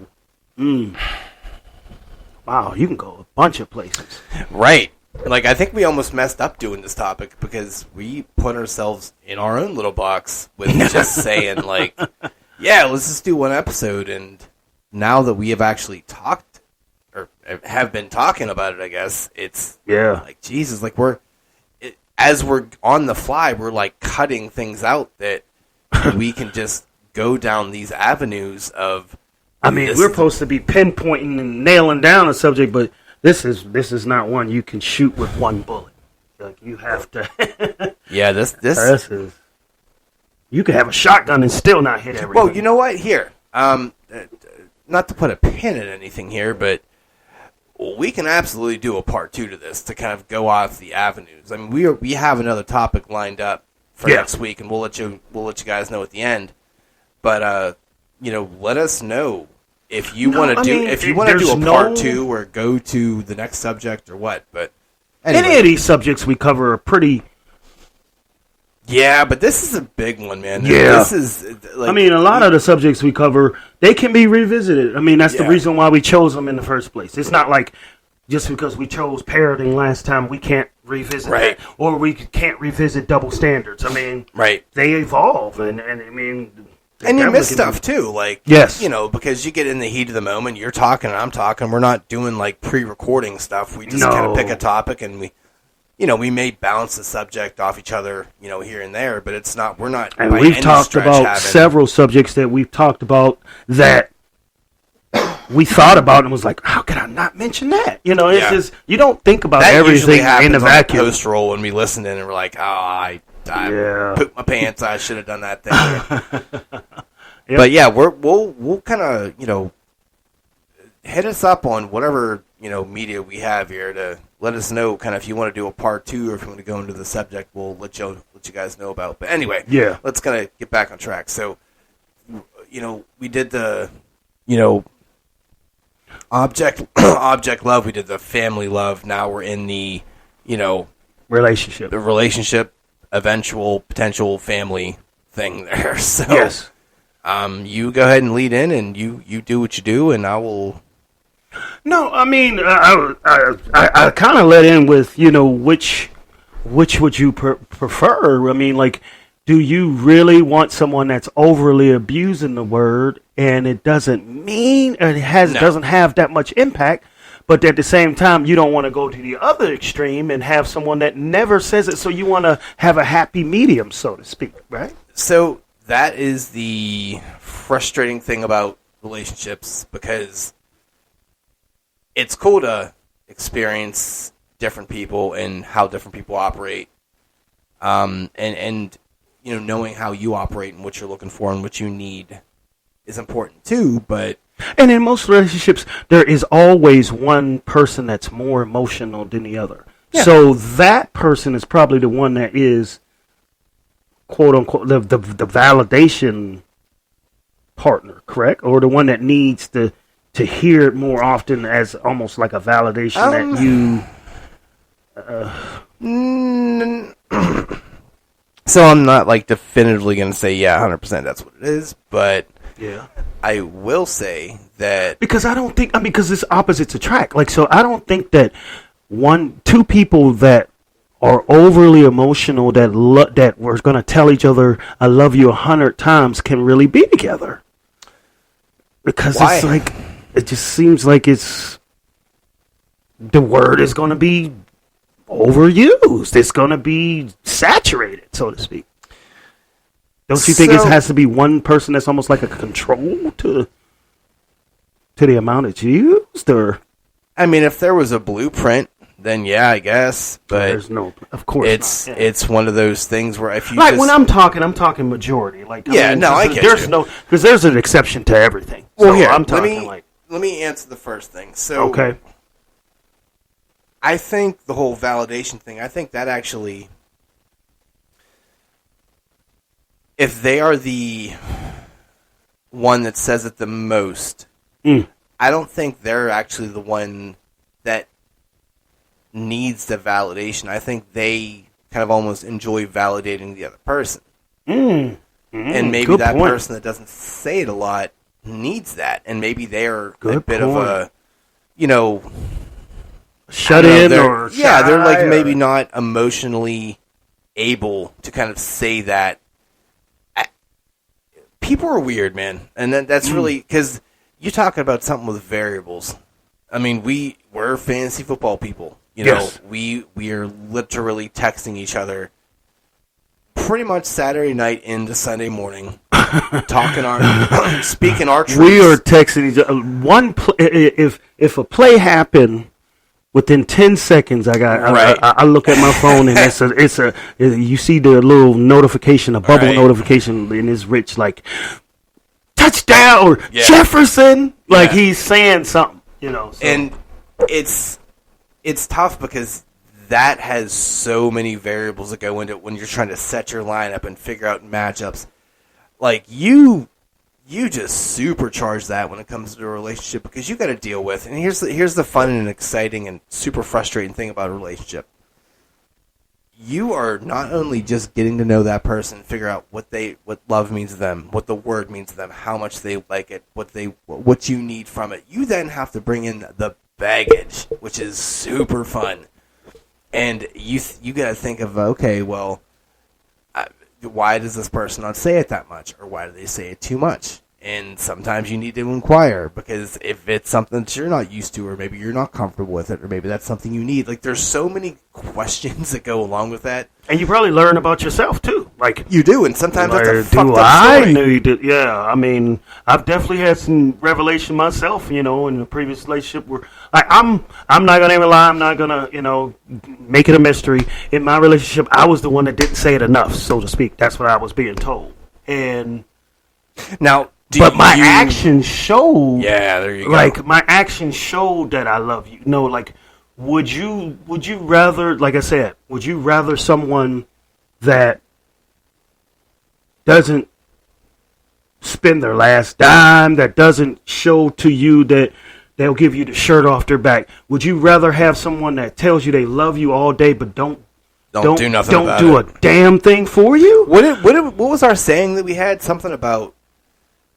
wow, you can go a bunch of places. Right. Like, I think we almost messed up doing this topic because we put ourselves in our own little box with just saying, like, yeah, let's just do one episode. And now that we have actually talked or have been talking about it, I guess, it's like, Jesus, like as we're on the fly, we're like cutting things out that we can just go down these avenues of. I mean, we're supposed to be pinpointing and nailing down a subject, but this is not one you can shoot with one bullet. Like, you have to. Yeah, this is. You could have a shotgun and still not hit everything. Well, you know what? Here, not to put a pin in anything here, but we can absolutely do a part 2 to this to kind of go off the avenues. I mean, we have another topic lined up for next week, and we'll let you guys know at the end. But let us know if you want to do a part 2 or go to the next subject or what. But anyway. Any of these subjects we cover are pretty. Yeah, but this is a big one, man. Yeah. This is. Like, I mean, a lot of the subjects we cover, they can be revisited. I mean, that's the reason why we chose them in the first place. It's not like just because we chose parroting last time, we can't revisit it, or we can't revisit double standards. I mean, they evolve, and I mean. And you miss stuff, too. Like, because you get in the heat of the moment, you're talking and I'm talking. We're not doing, like, pre-recording stuff. We just kind of pick a topic and we may bounce the subject off each other, here and there, but it's not, we're not. And we've talked about several subjects that we've talked about that we thought about and was like, how could I not mention that? It's just, you don't think about that everything in a vacuum. On the post roll when we listen in and we're like, I pooped my pants. I should have done that thing. Yep. But yeah, we'll kind of hit us up on whatever media we have here to let us know kind of if you want to do a part 2 or if you want to go into the subject. We'll let you guys know about. But anyway, let's kind of get back on track. So we did the object love. We did the family love. Now we're in the relationship. The relationship. Eventual potential family thing there. So yes. You go ahead and lead in, and you do what you do, and I will. No, I mean, I kind of let in with which would you prefer? I mean, like, do you really want someone that's overly abusing the word, and it doesn't mean doesn't have that much impact? But at the same time, you don't want to go to the other extreme and have someone that never says it. So you want to have a happy medium, so to speak, right? So that is the frustrating thing about relationships, because it's cool to experience different people and how different people operate, and knowing how you operate and what you're looking for and what you need is important too, but. And in most relationships, there is always one person that's more emotional than the other. Yeah. So that person is probably the one that is, quote unquote, the validation partner, correct? Or the one that needs to hear it more often as almost like a validation that you. So I'm not like definitively going to say 100% that's what it is, but. Yeah. I will say that because because it's opposites attract. Like, so I don't think that two people that are overly emotional that we're going to tell each other I love you 100 times can really be together. Because It's like it just seems like it's the word is going to be overused. It's going to be saturated, so to speak. Don't you think it has to be one person that's almost like a control to the amount it's used? Or I mean, if there was a blueprint, then yeah, I guess. But there's no, of course, it's one of those things where if you like when I'm talking majority. Like I get there's you. because there's an exception to everything. Well, so here I'm talking let me answer the first thing. So okay. I think the whole validation thing. I think that actually, if they are the one that says it the most, I don't think they're actually the one that needs the validation. I think they kind of almost enjoy validating the other person. And maybe that person that doesn't say it a lot needs that. And maybe they're a bit of a, shut in or they're like maybe not emotionally able to kind of say that. People are weird, man. And that's really, because you're talking about something with variables. I mean, we're fantasy football people. Yes. We are literally texting each other pretty much Saturday night into Sunday morning, speaking our truths. We are texting each other. If a play happened within 10 seconds, I look at my phone and you see the little notification, a bubble notification, and it's Rich like touchdown or Jefferson, like he's saying something, So. And it's tough because that has so many variables that go into it when you're trying to set your lineup and figure out matchups. Like you just supercharge that when it comes to a relationship because you got to deal with. And here's the fun and exciting and super frustrating thing about a relationship. You are not only just getting to know that person, figure out what love means to them, what the word means to them, how much they like it, what you need from it. You then have to bring in the baggage, which is super fun. And you got to think of, okay, well, why does this person not say it that much? Or why do they say it too much? And sometimes you need to inquire, because if it's something that you're not used to, or maybe you're not comfortable with it, or maybe that's something you need. Like, there's so many questions that go along with that. And you probably learn about yourself, too. Like you do, and sometimes that's a fucked up I story. knew you did. Yeah, I mean, I've definitely had some revelation myself, in a previous relationship where I'm not going to even lie. I'm not going to, make it a mystery. In my relationship, I was the one that didn't say it enough, so to speak. That's what I was being told. And now... But my actions showed. Yeah, there you go. Like, my actions showed that I love you. Would you rather, like I said, would you rather someone that doesn't spend their last dime, that doesn't show to you that they'll give you the shirt off their back? Would you rather have someone that tells you they love you all day but don't do nothing don't do a damn thing for you? What was our saying that we had? Something about...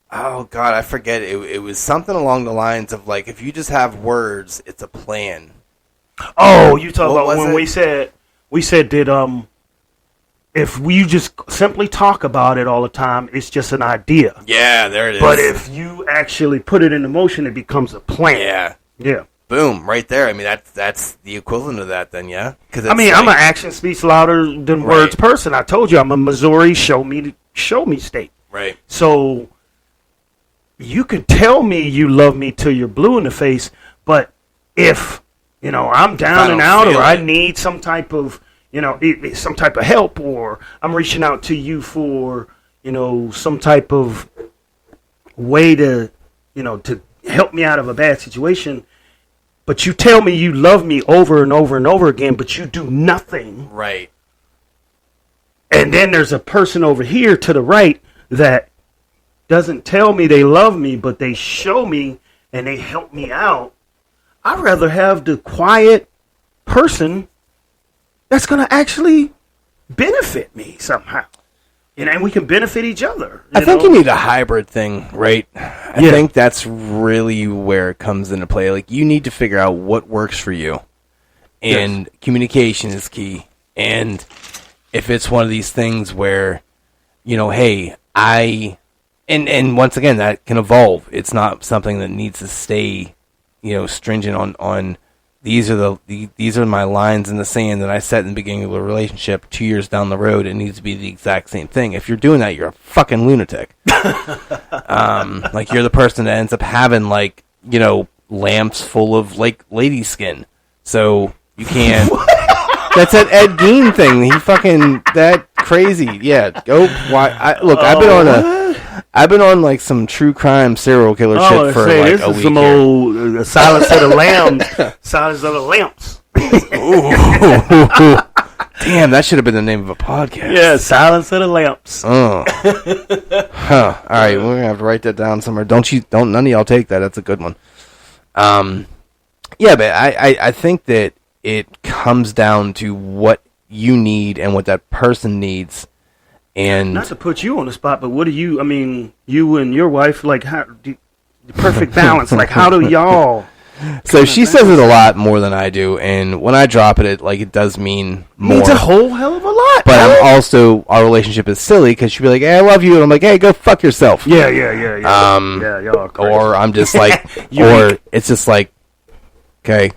Oh, God, I forget. It was something along the lines of, like, if you just have words, it's a plan. Oh, you talk about when we said that if we just simply talk about it all the time, it's just an idea. Yeah, there it is. But if you actually put it into motion, it becomes a plan. Yeah. Yeah. Boom, right there. I mean, that's the equivalent of that then, yeah? I'm an action speaks louder than words person. I told you I'm a Missouri show me state. Right. So... you can tell me you love me till you're blue in the face, but if, I'm down and out, or I need some type of, some type of help, or I'm reaching out to you for, some type of way to, to help me out of a bad situation, but you tell me you love me over and over and over again, but you do nothing. Right. And then there's a person over here to the right that doesn't tell me they love me, but they show me and they help me out. I'd rather have the quiet person that's going to actually benefit me somehow. And we can benefit each other. I think you need a hybrid thing, right? I think that's really where it comes into play. Like, you need to figure out what works for you. And communication is key. And if it's one of these things where, hey, And once again, that can evolve. It's not something that needs to stay, stringent on these are my lines in the sand that I set in the beginning of a relationship. 2 years down the road, it needs to be the exact same thing. If you're doing that, you're a fucking lunatic. Like, you're the person that ends up having, like, you know, lamps full of, like, lady skin. So you can't. That's that Ed Gein thing. He fucking that crazy. Yeah. Go. Why? I've been on like some true crime serial killer shit for like this a is week. Some here. old Silence of the Lambs. Silence of the Lamps. Damn, that should have been the name of a podcast. Yeah, Silence of the Lamps. Oh. Huh. All right, we're gonna have to write that down somewhere. Don't none of y'all take that. That's a good one. Yeah, but I think that it comes down to what you need and what that person needs. And not to put you on the spot, but what do you? I mean, you and your wife, like, the perfect balance. Like, how do y'all? So she says it a lot more than I do, and when I drop it, like, it does mean more. Means a whole hell of a lot. But I'm also, our relationship is silly because she'll be like, "Hey, I love you," and I'm like, "Hey, go fuck yourself." Yeah. Yeah, y'all are crazy. Or I'm just like, or it's just like, okay.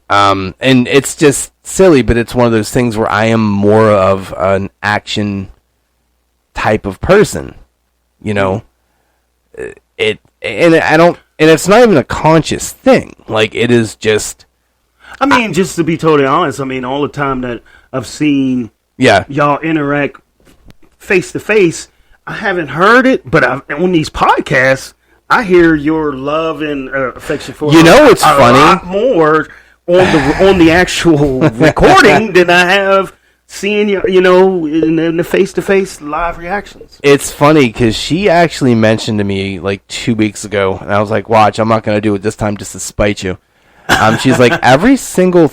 And it's just silly, but it's one of those things where I am more of an action type of person, you know. And it's not even a conscious thing. Like, it is just. I mean, just to be totally honest, I mean, all the time that I've seen y'all interact face to face, I haven't heard it, but on these podcasts, I hear your love and affection for you know, it's funny. A lot more on the actual recording than I have seeing you know, in the face-to-face live reactions. It's funny because she actually mentioned to me like 2 weeks ago, and I was like, "Watch, I'm not going to do it this time just to spite you." She's like, every single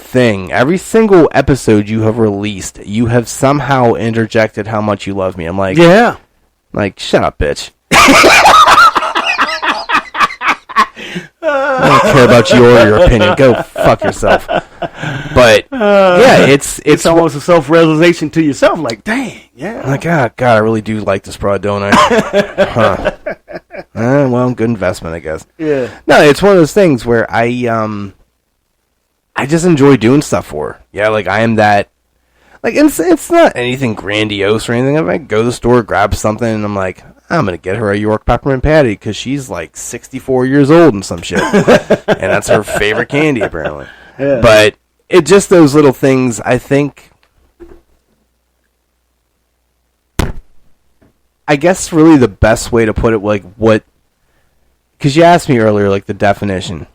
episode you have released, you have somehow interjected how much you love me. I'm like, yeah, like, shut up, bitch. I don't care about your opinion. Go fuck yourself. But yeah, it's almost a self-realization to yourself. Like, dang, yeah. I'm like, God, I really do like this broad, don't I? Huh. Well, good investment, I guess. Yeah. No, it's one of those things where I just enjoy doing stuff for her. Yeah, like, I am that. Like, it's not anything grandiose or anything. If I go to the store, grab something, and I'm like, I'm going to get her a York peppermint patty because she's like 64 years old and some shit. And that's her favorite candy, apparently. Yeah. But it just those little things, I think. I guess really the best way to put it, like, what. Because you asked me earlier, like, the definition.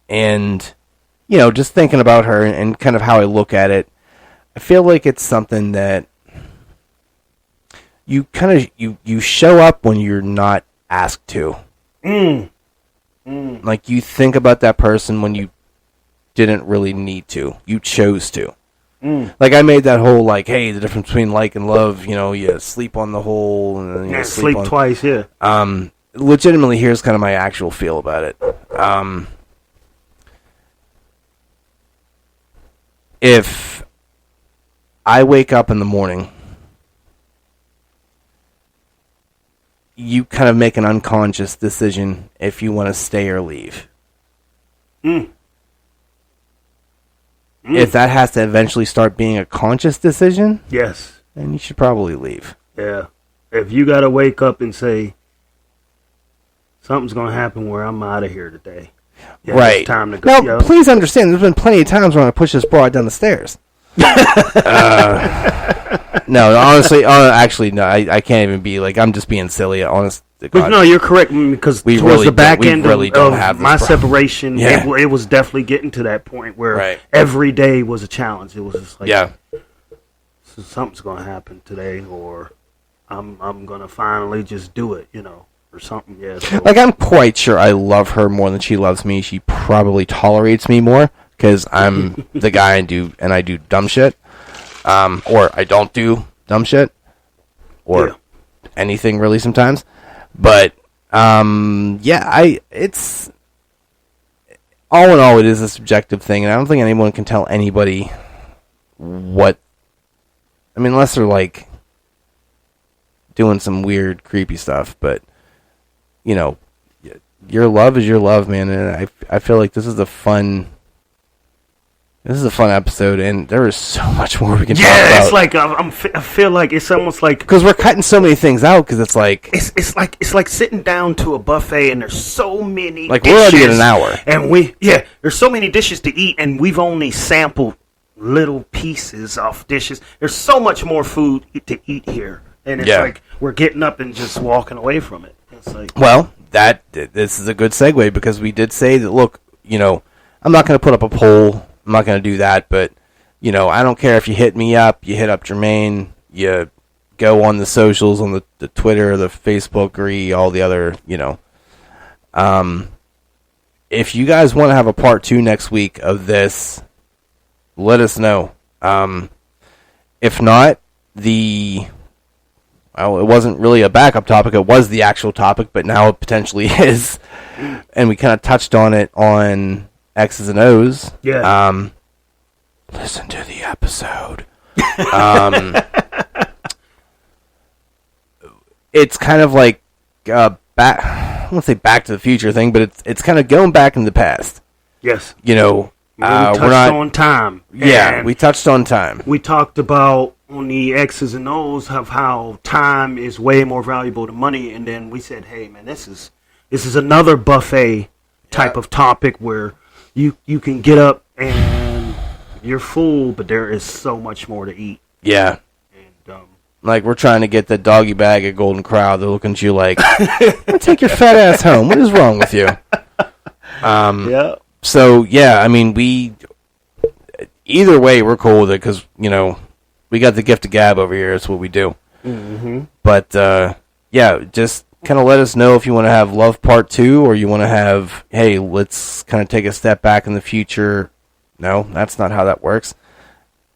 And, you know, just thinking about her and kind of how I look at it, I feel like it's something that you kind of you show up when you're not asked to. Like, you think about that person when you didn't really need to. You chose to. Like, I made that whole, like, hey, the difference between like and love, you know, you sleep on the whole and then you sleep twice, yeah. Legitimately, here's kind of my actual feel about it. If I wake up in the morning, you kind of make an unconscious decision if you want to stay or leave. If that has to eventually start being a conscious decision, yes, then you should probably leave. Yeah. If you got to wake up and say, something's going to happen where I'm out of here today. Yeah, right. It's time to go. Now, please understand, there's been plenty of times when I push this broad down the stairs. No, honestly, actually, no, I can't even be, like, I'm just being silly, honest to God. But no, you're correct, because towards really the back end really of have my separation, yeah. it was definitely getting to that point where every day was a challenge. It was just like, so something's going to happen today, or I'm going to finally just do it, you know, or something. Yeah. So. Like, I'm quite sure I love her more than she loves me. She probably tolerates me more because I'm the guy and I do dumb shit, or I don't do dumb shit, or anything really sometimes. But it's all in all, it is a subjective thing, and I don't think anyone can tell anybody what. I mean, unless they're like doing some weird, creepy stuff, but you know, your love is your love, man, and I feel like this is a fun This is a fun episode, and there is so much more we can talk Yeah, about. it's like I feel like it's almost like because we're cutting so many things out. Because it's like it's like sitting down to a buffet, and there's so many. Like, dishes, we're already at an hour. and there's so many dishes to eat, and we've only sampled little pieces of dishes. There's so much more food to eat here, and it's like we're getting up and just walking away from it. It's like, well, this is a good segue because we did say that. Look, I'm not going to put up a poll. I'm not going to do that, but, I don't care if you hit me up, you hit up Jermaine, you go on the socials, on the Twitter, the Facebook, all the other, if you guys want to have a part 2 next week of this, let us know. If not, it wasn't really a backup topic, it was the actual topic, but now it potentially is, and we kind of touched on it on X's and O's. Yeah. Listen to the episode. It's kind of like I won't say Back to the Future thing, but it's kind of going back in the past. yes, We touched we're not on time. Yeah, and we touched on time. we talked about on the X's and O's of how time is way more valuable than money, and then we said, hey man, this is another buffet type of topic where you can get up and you're full, but there is so much more to eat. Yeah. And Like, we're trying to get the doggy bag at Golden Corral. They're looking at you like, take your fat ass home. What is wrong with you? yeah, So, yeah, I mean, either way, we're cool with it because, we got the gift of gab over here. That's what we do. mm-hmm. But, yeah, just kind of let us know if you want to have Love Part 2 or you want to have, hey, let's kind of take a step back in the future. No, that's not how that works.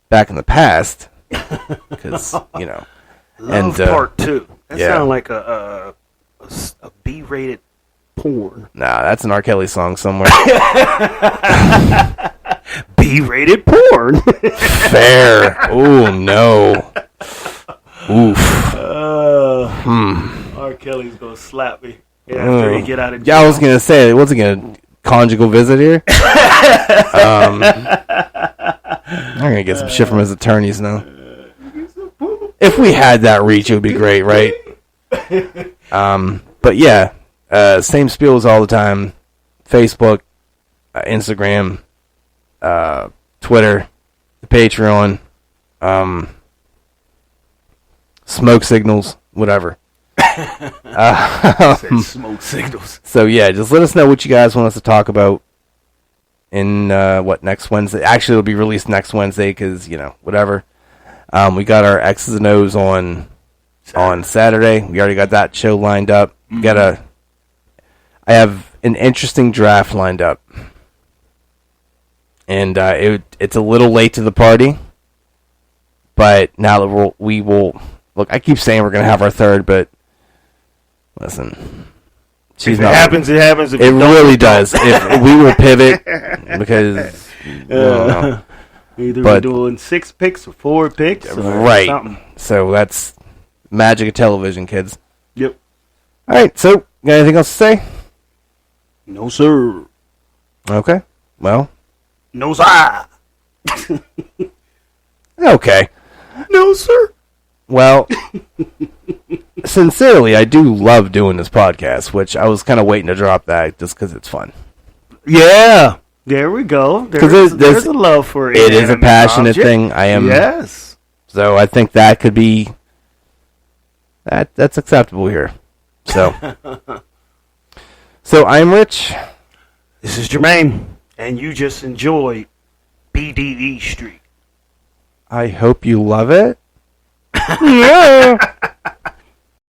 Back in the past, because, Love Part 2. That yeah. sounds like a B-rated porn. Nah, that's an R. Kelly song somewhere. B-rated porn. Fair. Oh, no. Oof. R. Kelly's gonna slap me after he get out of jail. Yeah, I was going to say, what's it going to, conjugal visit here? I'm going to get some shit from his attorneys now. If we had that reach, it would be great, right? But yeah, same spiels all the time. Facebook, Instagram, Twitter, the Patreon, smoke signals, whatever. Smoke signals. So yeah, just let us know what you guys want us to talk about in next Wednesday. Actually, it'll be released next Wednesday because whatever. We got our X's and O's on Saturday. We already got that show lined up. Mm-hmm. I have an interesting draft lined up, and it's a little late to the party. But now that we will look, I keep saying we're gonna have our third, but listen, If it happens, it happens. If it really does. If we will pivot because either but- we're doing 6 picks or 4 picks, or right. something. So that's magic of television, kids. Yep. All right. So, got anything else to say? No sir. Okay. Well. No sir. Okay. No sir. Well, sincerely, I do love doing this podcast, which I was kind of waiting to drop that just because it's fun. Yeah. There we go. There's a love for it. It is a passionate thing. I am. Yes. So I think that could be that's acceptable here. So, so I'm Rich. This is Jermaine, and you just enjoyed BDE Street. I hope you love it. Yeah.